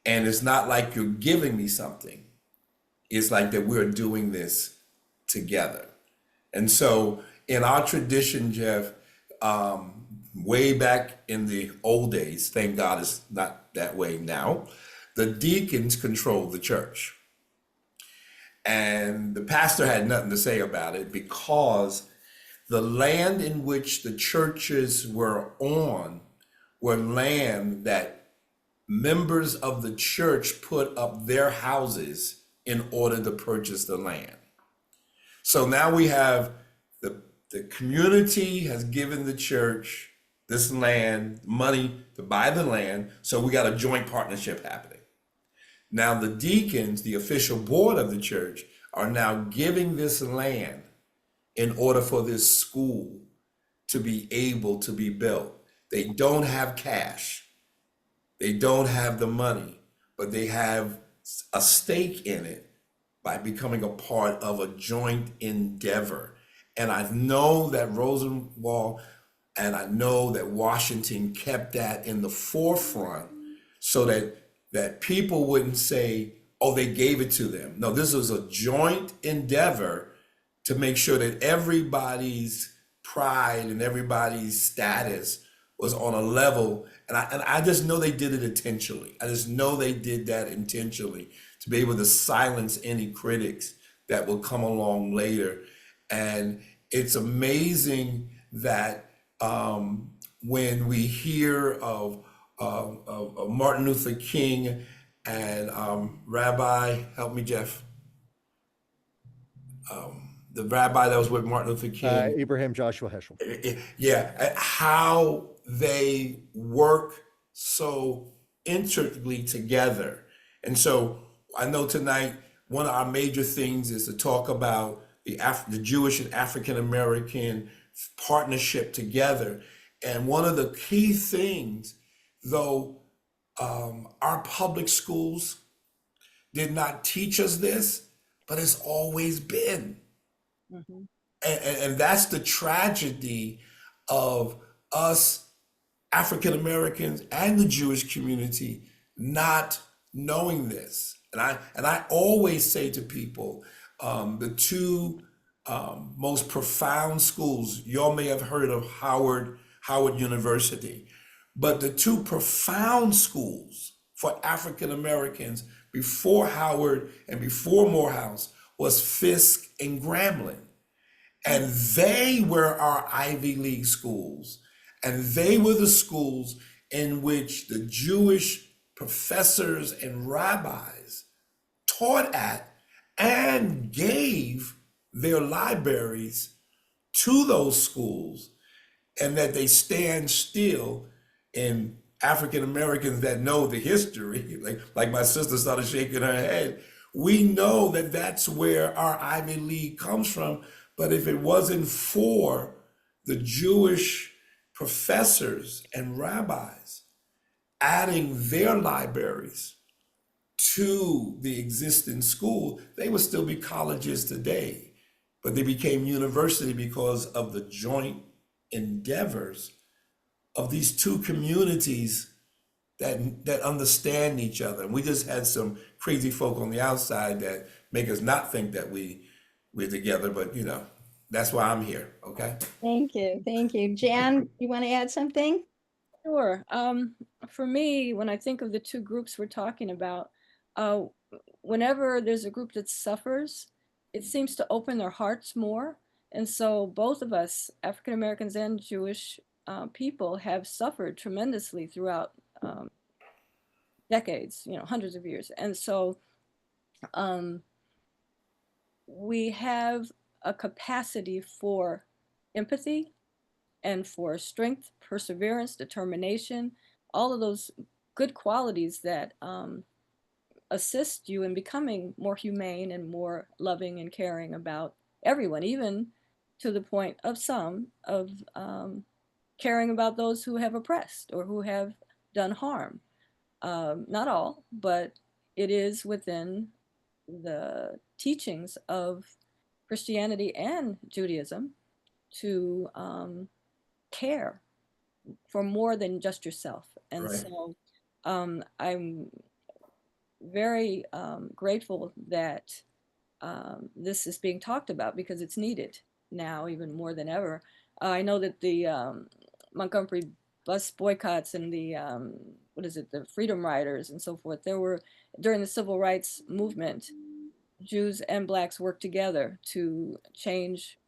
And it's not like you're giving me something. It's like that we're doing this together. And so in our tradition, Jeff, way back in the old days, thank God it's not that way now, the deacons controlled the church. And the pastor had nothing to say about it because the land in which the churches were on were land that members of the church put up their houses in order to purchase the land. So now we have the community has given the church this land, money to buy the land, so we got a joint partnership happening. Now the deacons, the official board of the church, are now giving this land in order for this school to be able to be built. They don't have cash. They don't have the money, but they have a stake in it by becoming a part of a joint endeavor. And I know that Rosenwald and I know that Washington kept that in the forefront so that people wouldn't say, oh, they gave it to them. No, this was a joint endeavor to make sure that everybody's pride and everybody's status was on a level. And I just know they did it intentionally. I just know they did that intentionally to be able to silence any critics that will come along later. And it's amazing that when we hear of Martin Luther King and Rabbi, help me, Jeff, the rabbi that was with Martin Luther King. Abraham Joshua Heschel. Yeah, how they work so intricately together. And so I know tonight, one of our major things is to talk about the Jewish and African American partnership together. And one of the key things, though our public schools did not teach us this, but it's always been. Mm-hmm. And that's the tragedy of us African Americans and the Jewish community not knowing this. And I always say to people, the two most profound schools, y'all may have heard of Howard University, but the two profound schools for African Americans before Howard and before Morehouse was Fisk and Grambling. And they were our Ivy League schools. And they were the schools in which the Jewish professors and rabbis taught at and gave their libraries to those schools, and that they stand still in African Americans that know the history, like my sister started shaking her head. We know that that's where our Ivy League comes from. But if it wasn't for the Jewish professors and rabbis adding their libraries to the existing school, they would still be colleges today. but they became university because of the joint endeavors of these two communities that understand each other. And we just had some crazy folk on the outside that make us not think that we're together, but you know, that's why I'm here, okay? Thank you. Thank you. Jan, you want to add something? Sure. For me, when I think of the two groups we're talking about, uh, whenever there's a group that suffers, it seems to open their hearts more. And so both of us, African Americans and Jewish people, have suffered tremendously throughout decades, you know, hundreds of years. And so we have a capacity for empathy and for strength, perseverance, determination, all of those good qualities that assist you in becoming more humane and more loving and caring about everyone, even to the point of some of caring about those who have oppressed or who have done harm. Not all, but it is within the teachings of Christianity and Judaism to care for more than just yourself. And Right. so I'm very grateful that this is being talked about because it's needed now even more than ever. I know that the Montgomery bus boycotts and the what is it, the Freedom Riders and so forth, there were during the civil rights movement, Jews and blacks worked together to change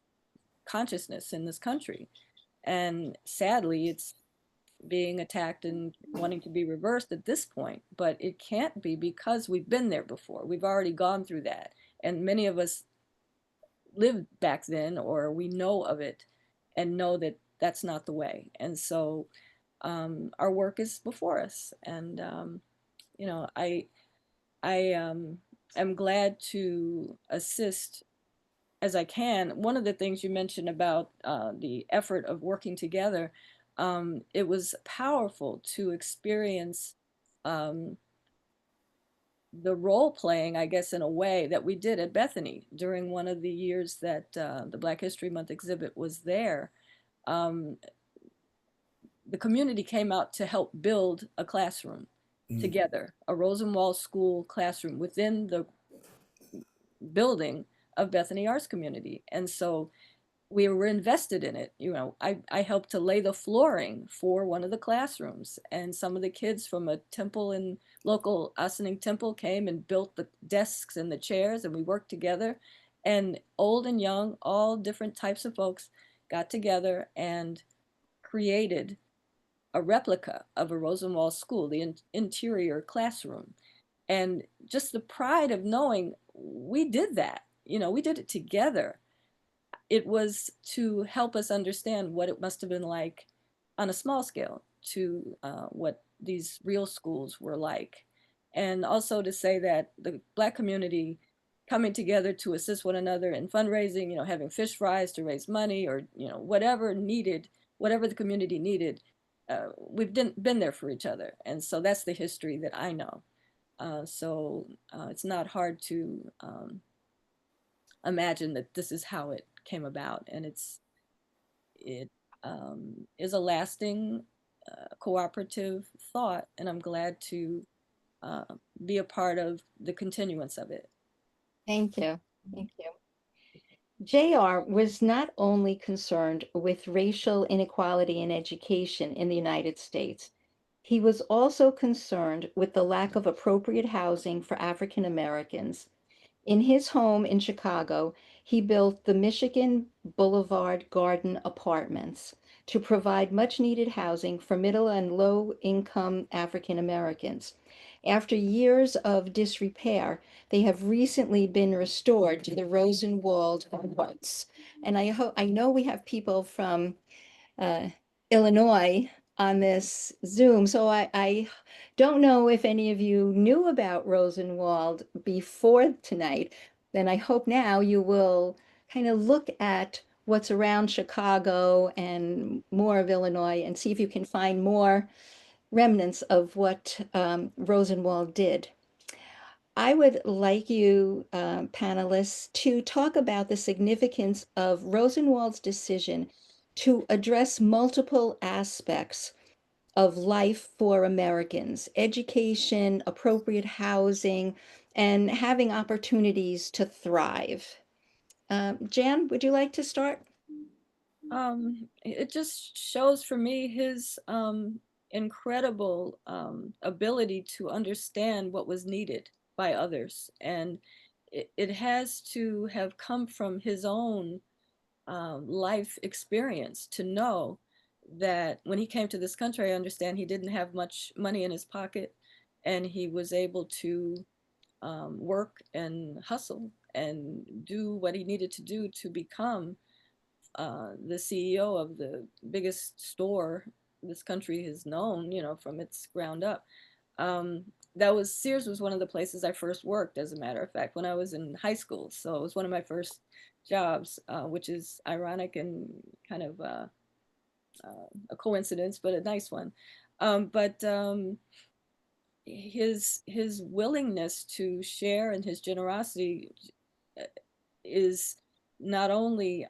consciousness in this country. And sadly, it's being attacked and wanting to be reversed at this point, but it can't be because we've been there before. We've already gone through that. And many of us lived back then, or we know of it and know that that's not the way. And so our work is before us. And, you know, I am glad to assist as I can. One of the things you mentioned about the effort of working together, it was powerful to experience the role playing, I guess, in a way that we did at Bethany during one of the years that the Black History Month exhibit was there. Um, the community came out to help build a classroom together, a Rosenwald School classroom within the building of Bethany Arts Community. And so we were invested in it. You know, I helped to lay the flooring for one of the classrooms, and some of the kids from a temple in local Ossining temple came and built the desks and the chairs, and we worked together. And old and young, all different types of folks got together and created a replica of a Rosenwald school, the interior classroom. And just the pride of knowing we did that, you know, we did it together. It was to help us understand what it must have been like on a small scale to what these real schools were like. And also to say that the Black community coming together to assist one another in fundraising, you know, having fish fries to raise money, or, you know, whatever needed, whatever the community needed, we've been there for each other. And so that's the history that I know. So it's not hard to imagine that this is how it came about, and it is a lasting cooperative thought, and I'm glad to be a part of the continuance of it. Thank you. Thank you. JR was not only concerned with racial inequality in education in the United States, he was also concerned with the lack of appropriate housing for African Americans. In his home in Chicago, he built the Michigan Boulevard Garden Apartments to provide much needed housing for middle and low income African Americans. After years of disrepair, they have recently been restored to the Rosenwald Arts. And I know we have people from Illinois on this Zoom. So I don't know if any of you knew about Rosenwald before tonight. Then I hope now you will kind of look at what's around Chicago and more of Illinois and see if you can find more remnants of what Rosenwald did. I would like you, panelists, to talk about the significance of Rosenwald's decision to address multiple aspects of life for Americans, education, appropriate housing, and having opportunities to thrive. Jan, would you like to start? It just shows for me his incredible ability to understand what was needed by others. And it has to have come from his own life experience to know that when he came to this country, I understand he didn't have much money in his pocket, and he was able to work and hustle and do what he needed to do to become the CEO of the biggest store this country has known, you know, from its ground up. That was Sears was one of the places I first worked, as a matter of fact, when I was in high school. So it was one of my first jobs, which is ironic and kind of a coincidence, but a nice one. But his willingness to share and his generosity is not only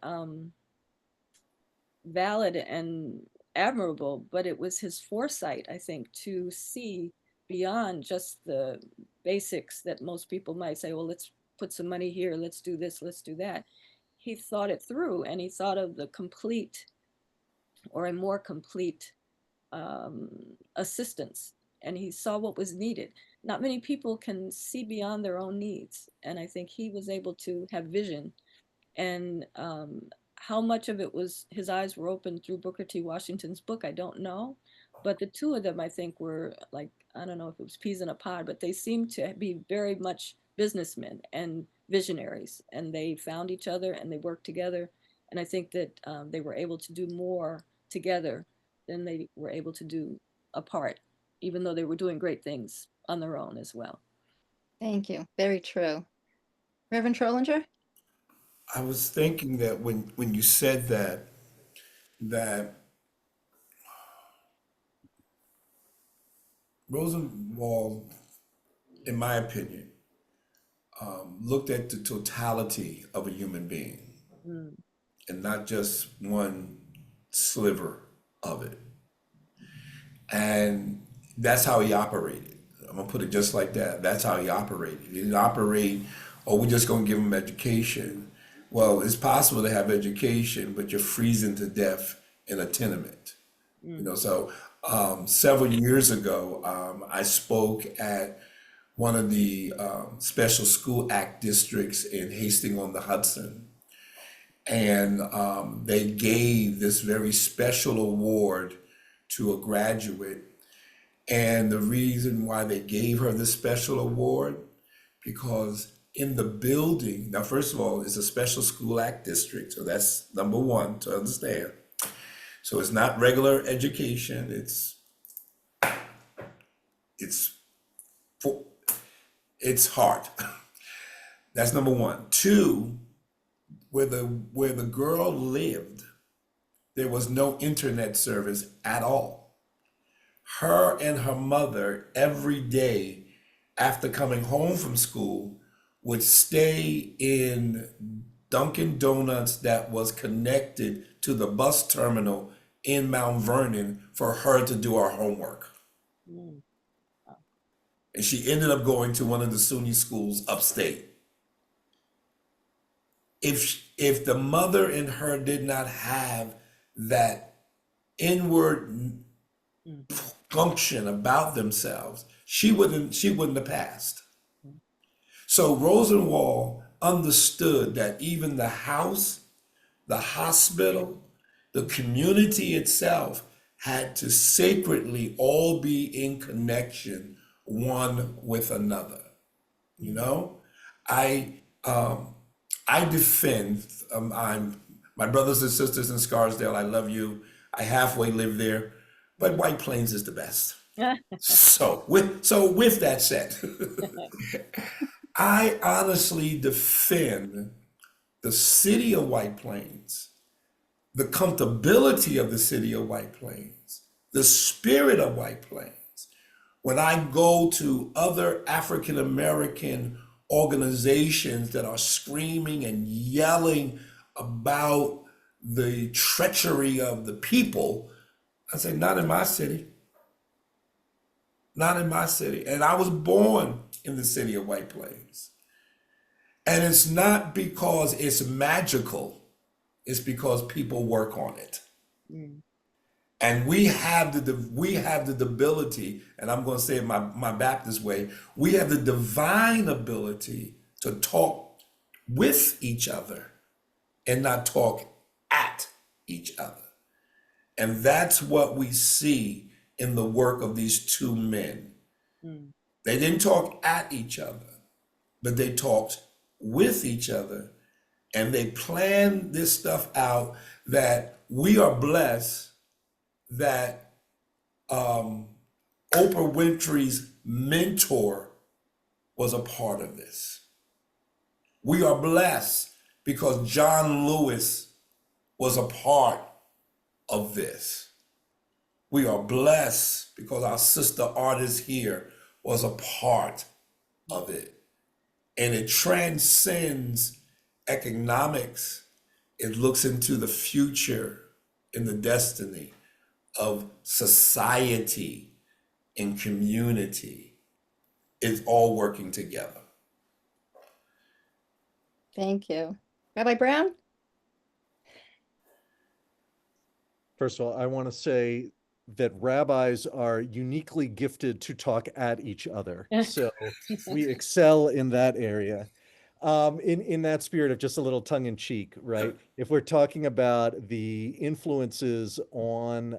valid and admirable, but it was his foresight, I think, to see beyond just the basics that most people might say, well, let's put some money here, let's do this, let's do that. He thought it through, and he thought of the complete or a more complete assistance, and he saw what was needed. Not many people can see beyond their own needs, and I think he was able to have vision. And how much of it was his eyes were open through Booker T. Washington's book, I don't know. But the two of them, I think, were like, I don't know if it was peas in a pod, but they seemed to be very much businessmen and visionaries. And they found each other and they worked together. And I think that they were able to do more together than they were able to do apart, even though they were doing great things on their own as well. Thank you. Very true. Reverend Trollinger? I was thinking that when you said that Rosenwald, in my opinion, looked at the totality of a human being and not just one sliver of it. And that's how he operated. I'm gonna put it just like that. That's how he operated. He didn't operate, oh, we're just gonna give him education. Well, it's possible to have education, but you're freezing to death in a tenement. You know, so several years ago, I spoke at one of the Special School Act districts in Hastings-on-the-Hudson. And they gave this very special award to a graduate. And the reason why they gave her this special award, because in the building, now first of all, it's a Special School Act district, so that's number one to understand. So it's not regular education, it's hard. That's number one. Two, where the girl lived, there was no internet service at all. Her and her mother every day after coming home from school would stay in Dunkin' Donuts that was connected to the bus terminal in Mount Vernon for her to do her homework. And she ended up going to one of the SUNY schools upstate. If the mother in her did not have that inward function about themselves, she wouldn't have passed. So Rosenwald understood that even the house, the hospital, the community itself had to sacredly all be in connection one with another. You know, I defend, my brothers and sisters in Scarsdale, I love you. I halfway live there, but White Plains is the best. So with that said, I honestly defend the city of White Plains, the comfortability of the city of White Plains, the spirit of White Plains, When I go to other African American organizations that are screaming and yelling about the treachery of the people, I say, not in my city. Not in my city. And I was born in the city of White Plains. And it's not because it's magical, it's because people work on it. And we have the ability, and I'm going to say it my Baptist way, we have the divine ability to talk with each other and not talk at each other. And that's what we see in the work of these two men. They didn't talk at each other, but they talked with each other, and they planned this stuff out that we are blessed that Oprah Winfrey's mentor was a part of this. We are blessed because John Lewis was a part of this. We are blessed because our sister artist here was a part of it. And it transcends economics. It looks into the future and the destiny of society and community. It's all working together. Thank you. Rabbi Brown? First of all, I want to say that rabbis are uniquely gifted to talk at each other. So we excel in that area. In that spirit of just a little tongue in cheek, right? If we're talking about the influences on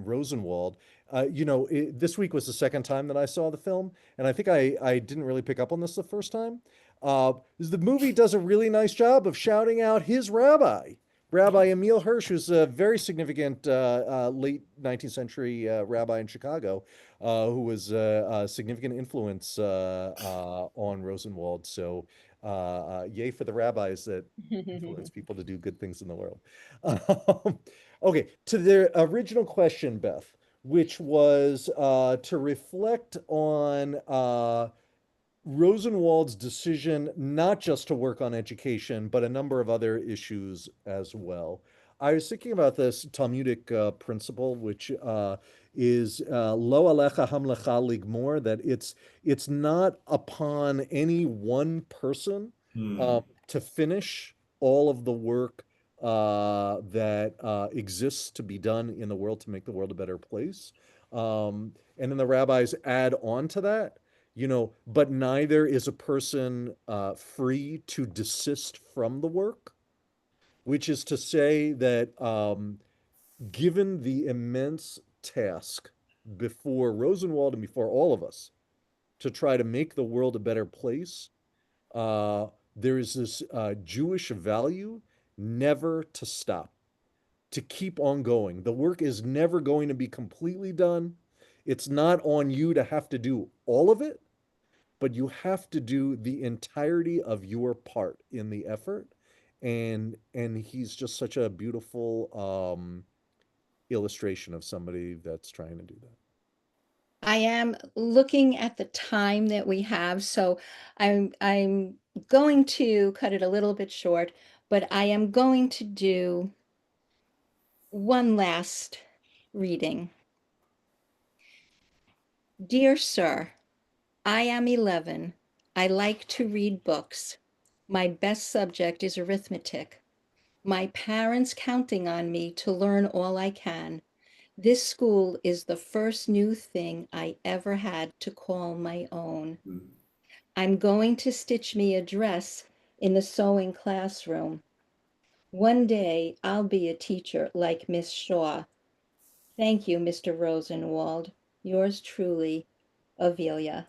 Rosenwald, this week was the second time that I saw the film, and I think I didn't really pick up on this the first time. The movie does a really nice job of shouting out his rabbi. Rabbi Emil Hirsch, who's a very significant late 19th century rabbi in Chicago, who was a significant influence on Rosenwald. So yay for the rabbis that influence people to do good things in the world. Okay, to the original question, Beth, which was to reflect on Rosenwald's decision not just to work on education, but a number of other issues as well. I was thinking about this Talmudic principle, which is lo alecha hamlecha ligmor, that it's not upon any one person to finish all of the work that exists to be done in the world to make the world a better place. And then the rabbis add on to that, but neither is a person free to desist from the work, which is to say that given the immense task before Rosenwald and before all of us to try to make the world a better place, there is this Jewish value never to stop, to keep on going. The work is never going to be completely done. It's not on you to have to do all of it, but you have to do the entirety of your part in the effort. And he's just such a beautiful illustration of somebody that's trying to do that. I am looking at the time that we have, so I'm going to cut it a little bit short, but I am going to do one last reading. Dear Sir, I am 11. I like to read books. My best subject is arithmetic. My parents counting on me to learn all I can. This school is the first new thing I ever had to call my own. I'm going to stitch me a dress in the sewing classroom. One day I'll be a teacher like Miss Shaw. Thank you, Mr. Rosenwald. Yours truly, Aviva.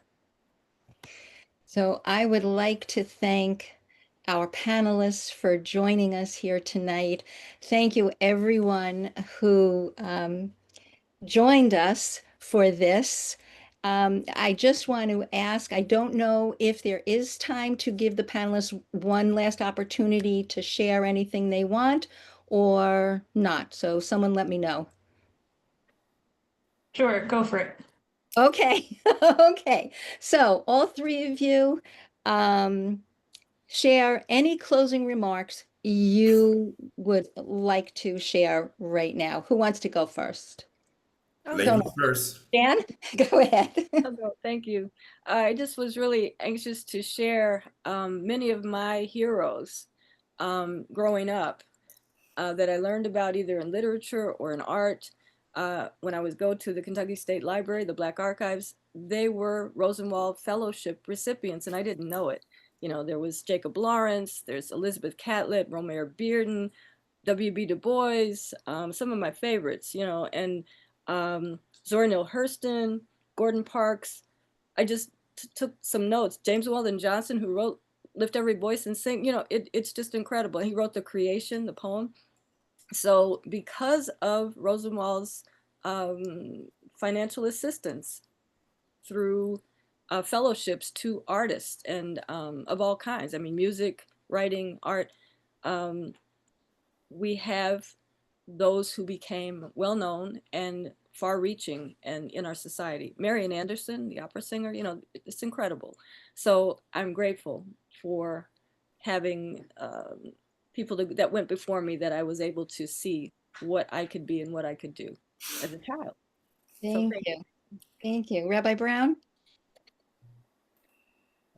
So I would like to thank our panelists for joining us here tonight. Thank you, everyone who joined us for this. I just want to ask, I don't know if there is time to give the panelists one last opportunity to share anything they want or not. So someone let me know. Sure, go for it. Okay, okay. So all three of you share any closing remarks you would like to share right now. Who wants to go first? Ladies first. Dan, go ahead. Oh, no, thank you. I just was really anxious to share many of my heroes growing up that I learned about either in literature or in art. When I would go to the Kentucky State Library, the Black Archives, they were Rosenwald Fellowship recipients, and I didn't know it. You know, there was Jacob Lawrence, there's Elizabeth Catlett, Romare Bearden, W.B. Du Bois, some of my favorites, you know, and Zora Neale Hurston, Gordon Parks. I just took some notes. James Weldon Johnson, who wrote Lift Every Voice and Sing, you know, it's just incredible. He wrote The Creation, the poem. So because of Rosenwald's financial assistance through fellowships to artists and of all kinds, I mean, music, writing, art, we have those who became well-known and far-reaching and in our society. Marian Anderson, the opera singer, you know, it's incredible. So I'm grateful for having people that went before me, that I was able to see what I could be and what I could do as a child. Thank you. Thank you. Rabbi Brown?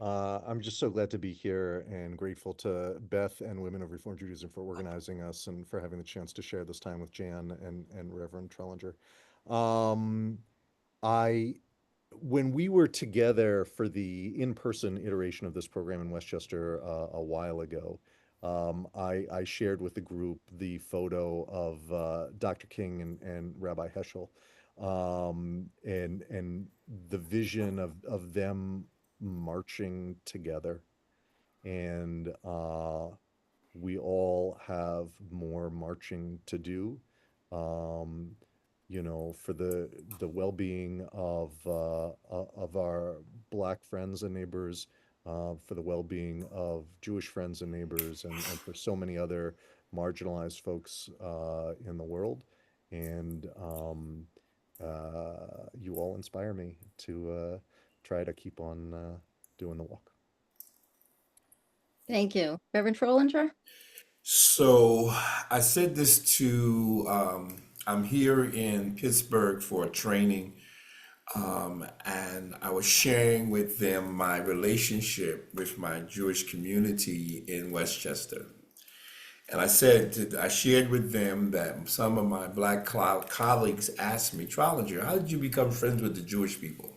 I'm just so glad to be here and grateful to Beth and Women of Reform Judaism for organizing us and for having the chance to share this time with Jan and Reverend Trellinger. I when we were together for the in-person iteration of this program in Westchester a while ago, I shared with the group the photo of Dr. King and Rabbi Heschel, and the vision of them marching together, and we all have more marching to do, you know, for the well-being of our Black friends and neighbors, for the well-being of Jewish friends and neighbors, and for so many other marginalized folks in the world. And you all inspire me to try to keep on doing the walk. Thank you. Reverend Trollinger? So I said this to, I'm here in Pittsburgh for a training, and I was sharing with them my relationship with my Jewish community in Westchester. And I shared with them that some of my Black colleagues asked me, Trollinger, how did you become friends with the Jewish people?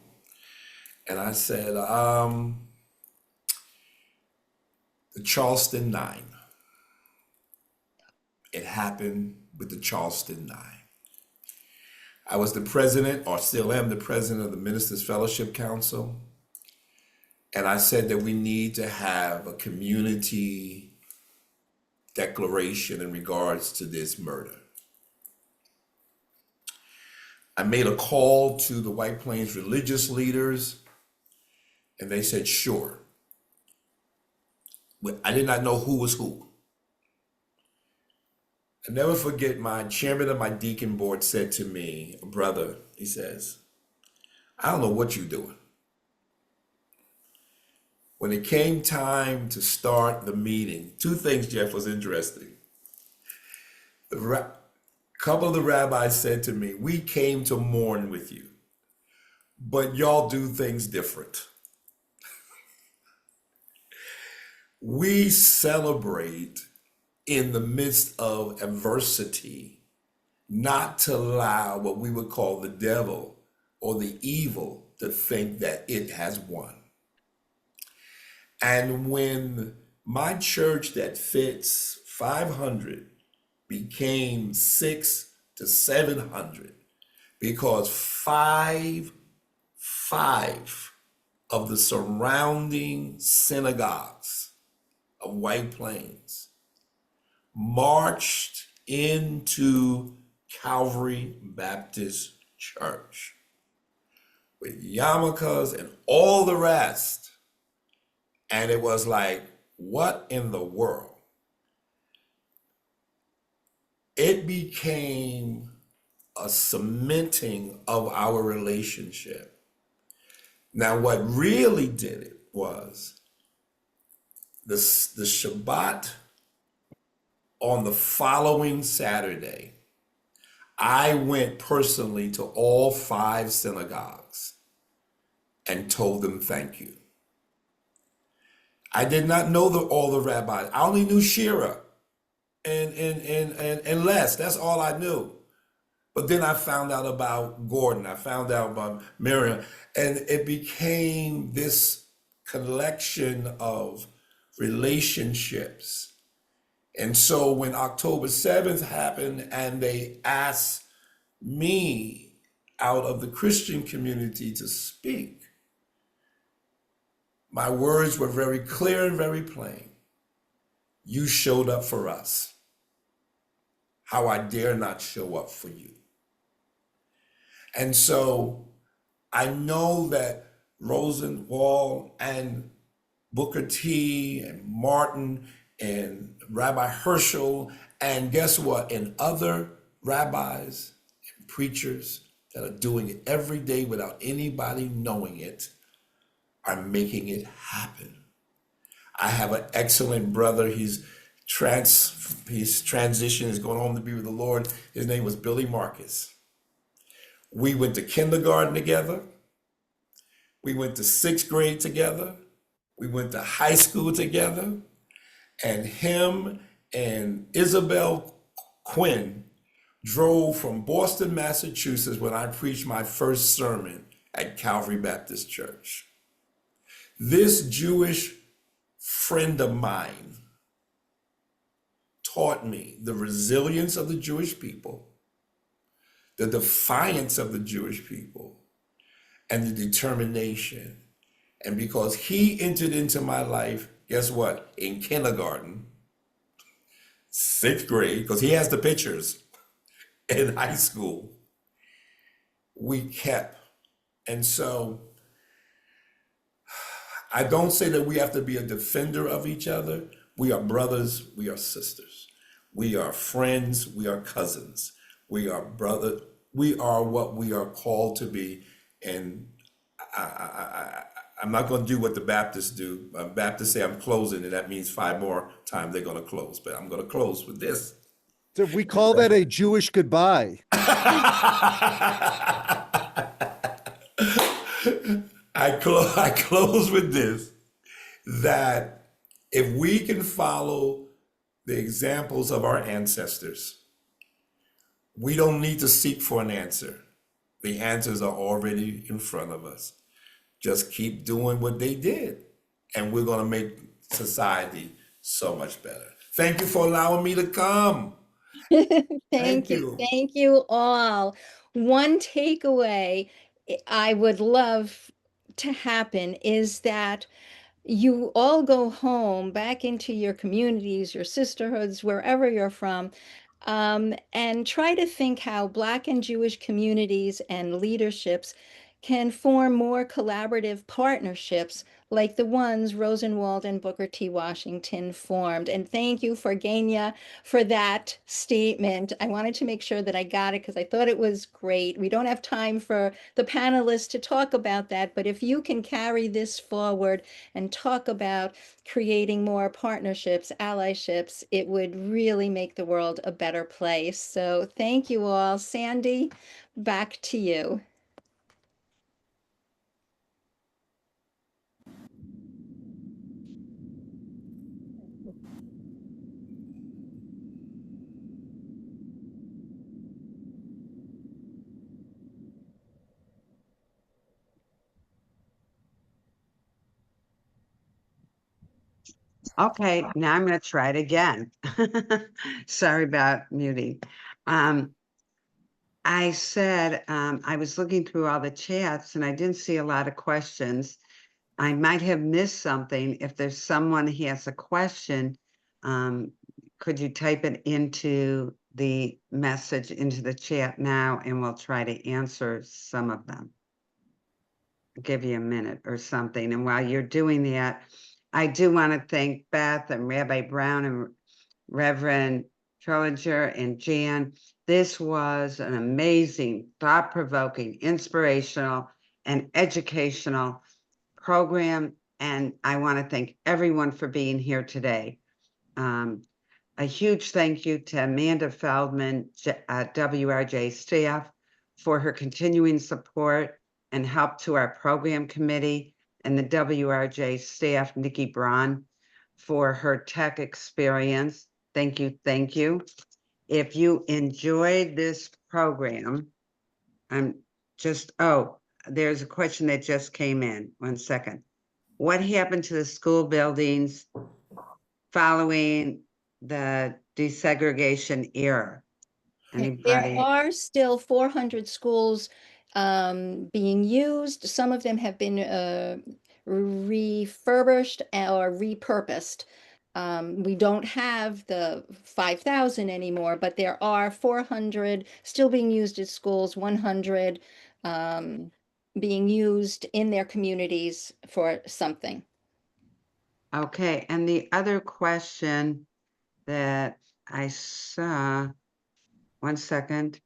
And I said, the Charleston Nine. It happened with the Charleston Nine. I was the president, or still am the president, of the Ministers Fellowship Council. And I said that we need to have a community declaration in regards to this murder. I made a call to the White Plains religious leaders, and they said, sure. I did not know who was who. I never forget, my chairman of my deacon board said to me, brother, he says, I don't know what you're doing. When it came time to start the meeting, two things, Jeff, was interesting. A couple of the rabbis said to me, we came to mourn with you, but y'all do things different. We celebrate in the midst of adversity, not to allow what we would call the devil or the evil to think that it has won. And when my church that fits 500 became 600 to 700, because five of the surrounding synagogues of White Plains marched into Calvary Baptist Church with yarmulkes and all the rest. And it was like, what in the world? It became a cementing of our relationship. Now, what really did it was the Shabbat on the following Saturday, I went personally to all 5 synagogues and told them thank you. I did not know all the rabbis. I only knew Shira and Les. That's all I knew. But then I found out about Gordon. I found out about Miriam. And it became this collection of relationships. And so when October 7th happened and they asked me out of the Christian community to speak, my words were very clear and very plain. You showed up for us. How I dare not show up for you. And so I know that Rosenwald and Booker T and Martin and Rabbi Herschel, and guess what? And other rabbis and preachers that are doing it every day without anybody knowing it are making it happen. I have an excellent brother. His transition is going home to be with the Lord. His name was Billy Marcus. We went to kindergarten together. We went to 6th grade together. We went to high school together. And him and Isabel Quinn drove from Boston, Massachusetts when I preached my first sermon at Calvary Baptist Church. This Jewish friend of mine taught me the resilience of the Jewish people, the defiance of the Jewish people, and the determination. And because he entered into my life, guess what? In kindergarten, 6th grade, because he has the pictures, in high school, we kept. And so I don't say that we have to be a defender of each other. We are brothers, we are sisters. We are friends, we are cousins. We are brother, we are what we are called to be. And I'm not going to do what the Baptists do. Baptists say I'm closing, and that means 5 more times they're going to close. But I'm going to close with this. So we call that a Jewish goodbye. I close with this, that if we can follow the examples of our ancestors, we don't need to seek for an answer. The answers are already in front of us. Just keep doing what they did, and we're going to make society so much better. Thank you for allowing me to come. Thank you. Thank you all. One takeaway I would love to happen is that you all go home back into your communities, your sisterhoods, wherever you're from, and try to think how Black and Jewish communities and leaderships can form more collaborative partnerships like the ones Rosenwald and Booker T. Washington formed. And thank you, Gania, for that statement. I wanted to make sure that I got it because I thought it was great. We don't have time for the panelists to talk about that, but if you can carry this forward and talk about creating more partnerships, allyships, it would really make the world a better place. So thank you all. Sandy, back to you. Okay, now I'm going to try it again. Sorry about muting. I said I was looking through all the chats and I didn't see a lot of questions. I might have missed something. If there's someone who has a question, could you type it into the message into the chat now, and we'll try to answer some of them. I'll give you a minute or something. And while you're doing that, I do want to thank Beth and Rabbi Brown and Reverend Trollinger and Jan. This was an amazing, thought-provoking, inspirational, and educational program. And I want to thank everyone for being here today. A huge thank you to Amanda Feldman, WRJ staff, for her continuing support and help to our program committee, and the WRJ staff, Nikki Braun, for her tech experience. Thank you, thank you. If you enjoyed this program, there's a question that just came in. 1 second. What happened to the school buildings following the desegregation era? Anybody? There are still 400 schools being used. Some of them have been refurbished or repurposed. We don't have the 5,000 anymore, but there are 400 still being used as schools, 100 being used in their communities for something. Okay, and the other question that I saw, 1 second.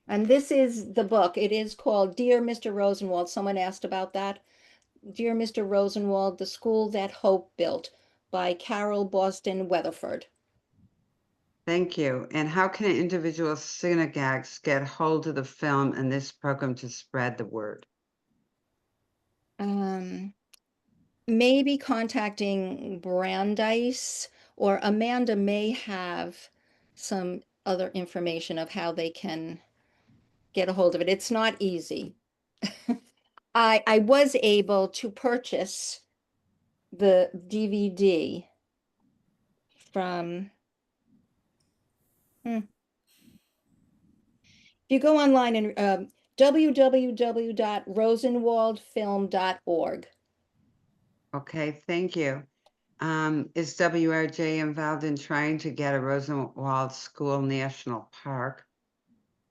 And this is the book. It is called Dear Mr. Rosenwald. Someone asked about that. Dear Mr. Rosenwald, The School That Hope Built by Carol Boston Weatherford. Thank you. And how can individual synagogues get hold of the film and this program to spread the word? Maybe contacting Brandeis, or Amanda may have some other information of how they can get a hold of it. It's not easy. I was able to purchase the DVD from, if you go online and www.rosenwaldfilm.org. Okay, thank you. Is WRJ involved in trying to get a Rosenwald School National Park?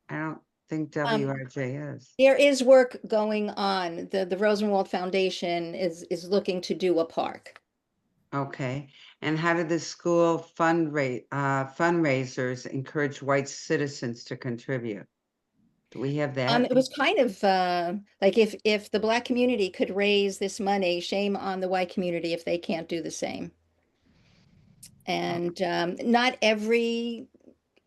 I don't think WRJ is. There is work going on. The Rosenwald Foundation is looking to do a park. Okay, and how did the school fundraisers encourage white citizens to contribute? Do we have that? It was kind of like if the Black community could raise this money, shame on the white community if they can't do the same. And not every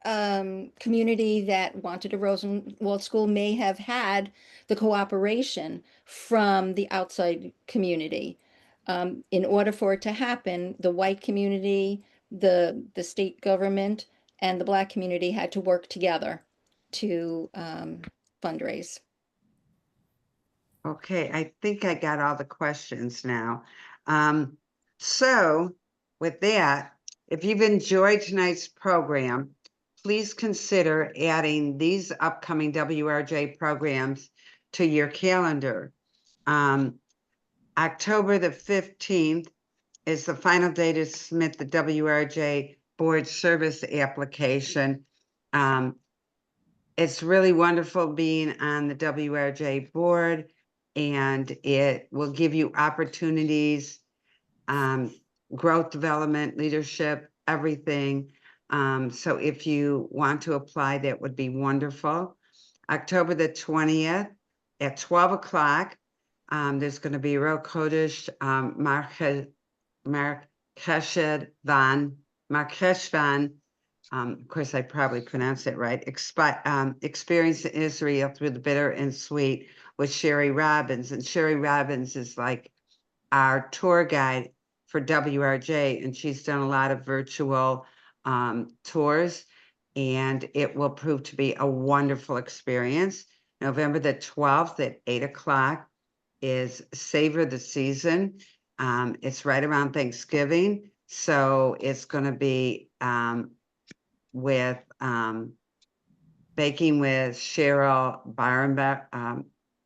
community that wanted a Rosenwald school may have had the cooperation from the outside community. In order for it to happen, the white community, the state government, and the Black community had to work together to fundraise. Okay, I think I got all the questions now. So with that, if you've enjoyed tonight's program, please consider adding these upcoming WRJ programs to your calendar. October the 15th is the final day to submit the WRJ board service application. It's really wonderful being on the WRJ board, and it will give you opportunities, growth, development, leadership, everything. So if you want to apply, that would be wonderful. October the 20th at 12 o'clock, there's going to be Royal Kodesh Marqueshed van, of course, I probably pronounced it right. Experience in Israel through the bitter and sweet with Sherry Robbins. And Sherry Robbins is like our tour guide for WRJ, and she's done a lot of virtual tours, and it will prove to be a wonderful experience. November the 12th at 8 o'clock is Savor the Season. It's right around Thanksgiving, so it's going to be with baking with Cheryl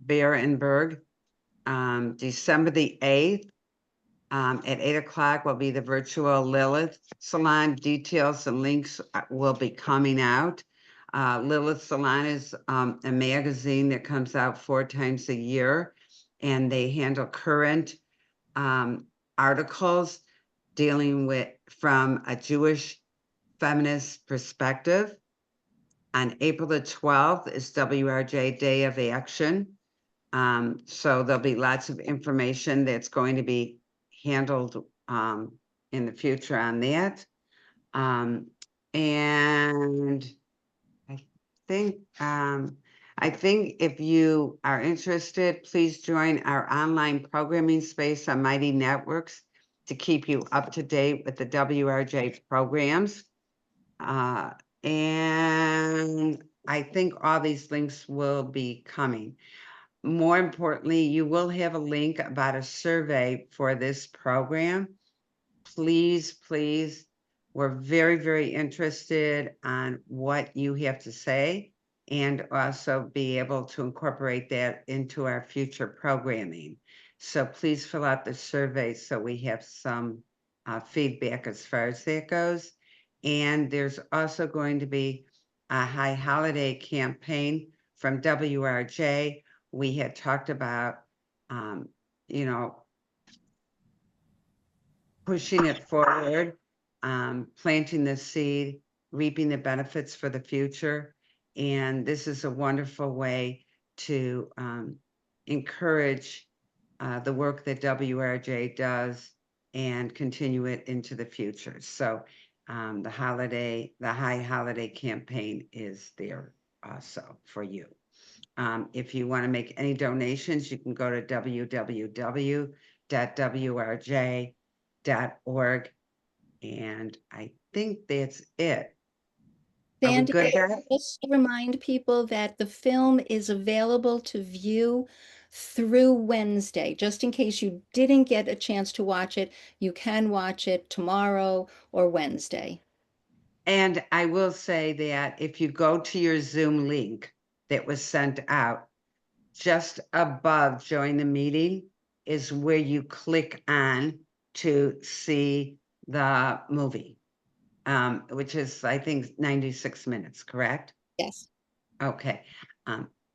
Berenberg. December the 8th at 8 o'clock will be the virtual Lilith Salon. Details and links will be coming out. Lilith Salon is a magazine that comes out 4 times a year, and they handle current articles dealing with from a Jewish feminist perspective. On April the 12th is WRJ Day of Action. So there'll be lots of information that's going to be handled in the future on that. And I think if you are interested, please join our online programming space on Mighty Networks to keep you up to date with the WRJ programs. And I think all these links will be coming. More importantly, you will have a link about a survey for this program. Please, please, we're very, very interested on what you have to say and also be able to incorporate that into our future programming. So please fill out the survey so we have some feedback as far as that goes. And there's also going to be a high holiday campaign from WRJ. We had talked about, you know, pushing it forward, planting the seed, reaping the benefits for the future. And this is a wonderful way to encourage the work that WRJ does and continue it into the future. So the high holiday campaign is there also for you. If you want to make any donations, you can go to www.wrj.org. And I think that's it. Are we Sandy, good there? just to remind people that the film is available to view through Wednesday. Just in case you didn't get a chance to watch it, you can watch it tomorrow or Wednesday. And I will say that if you go to your Zoom link that was sent out, just above join the meeting is where you click on to see the movie, which is, I think, 96 minutes, correct? Yes. Okay.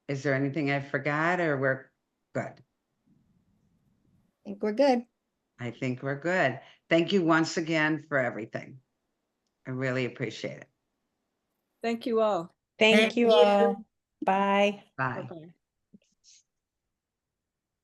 Is there anything I forgot or we're good? I think we're good. I think we're good. Thank you once again for everything. I really appreciate it. Thank you all. Thank you all. Bye. Bye. Bye-bye.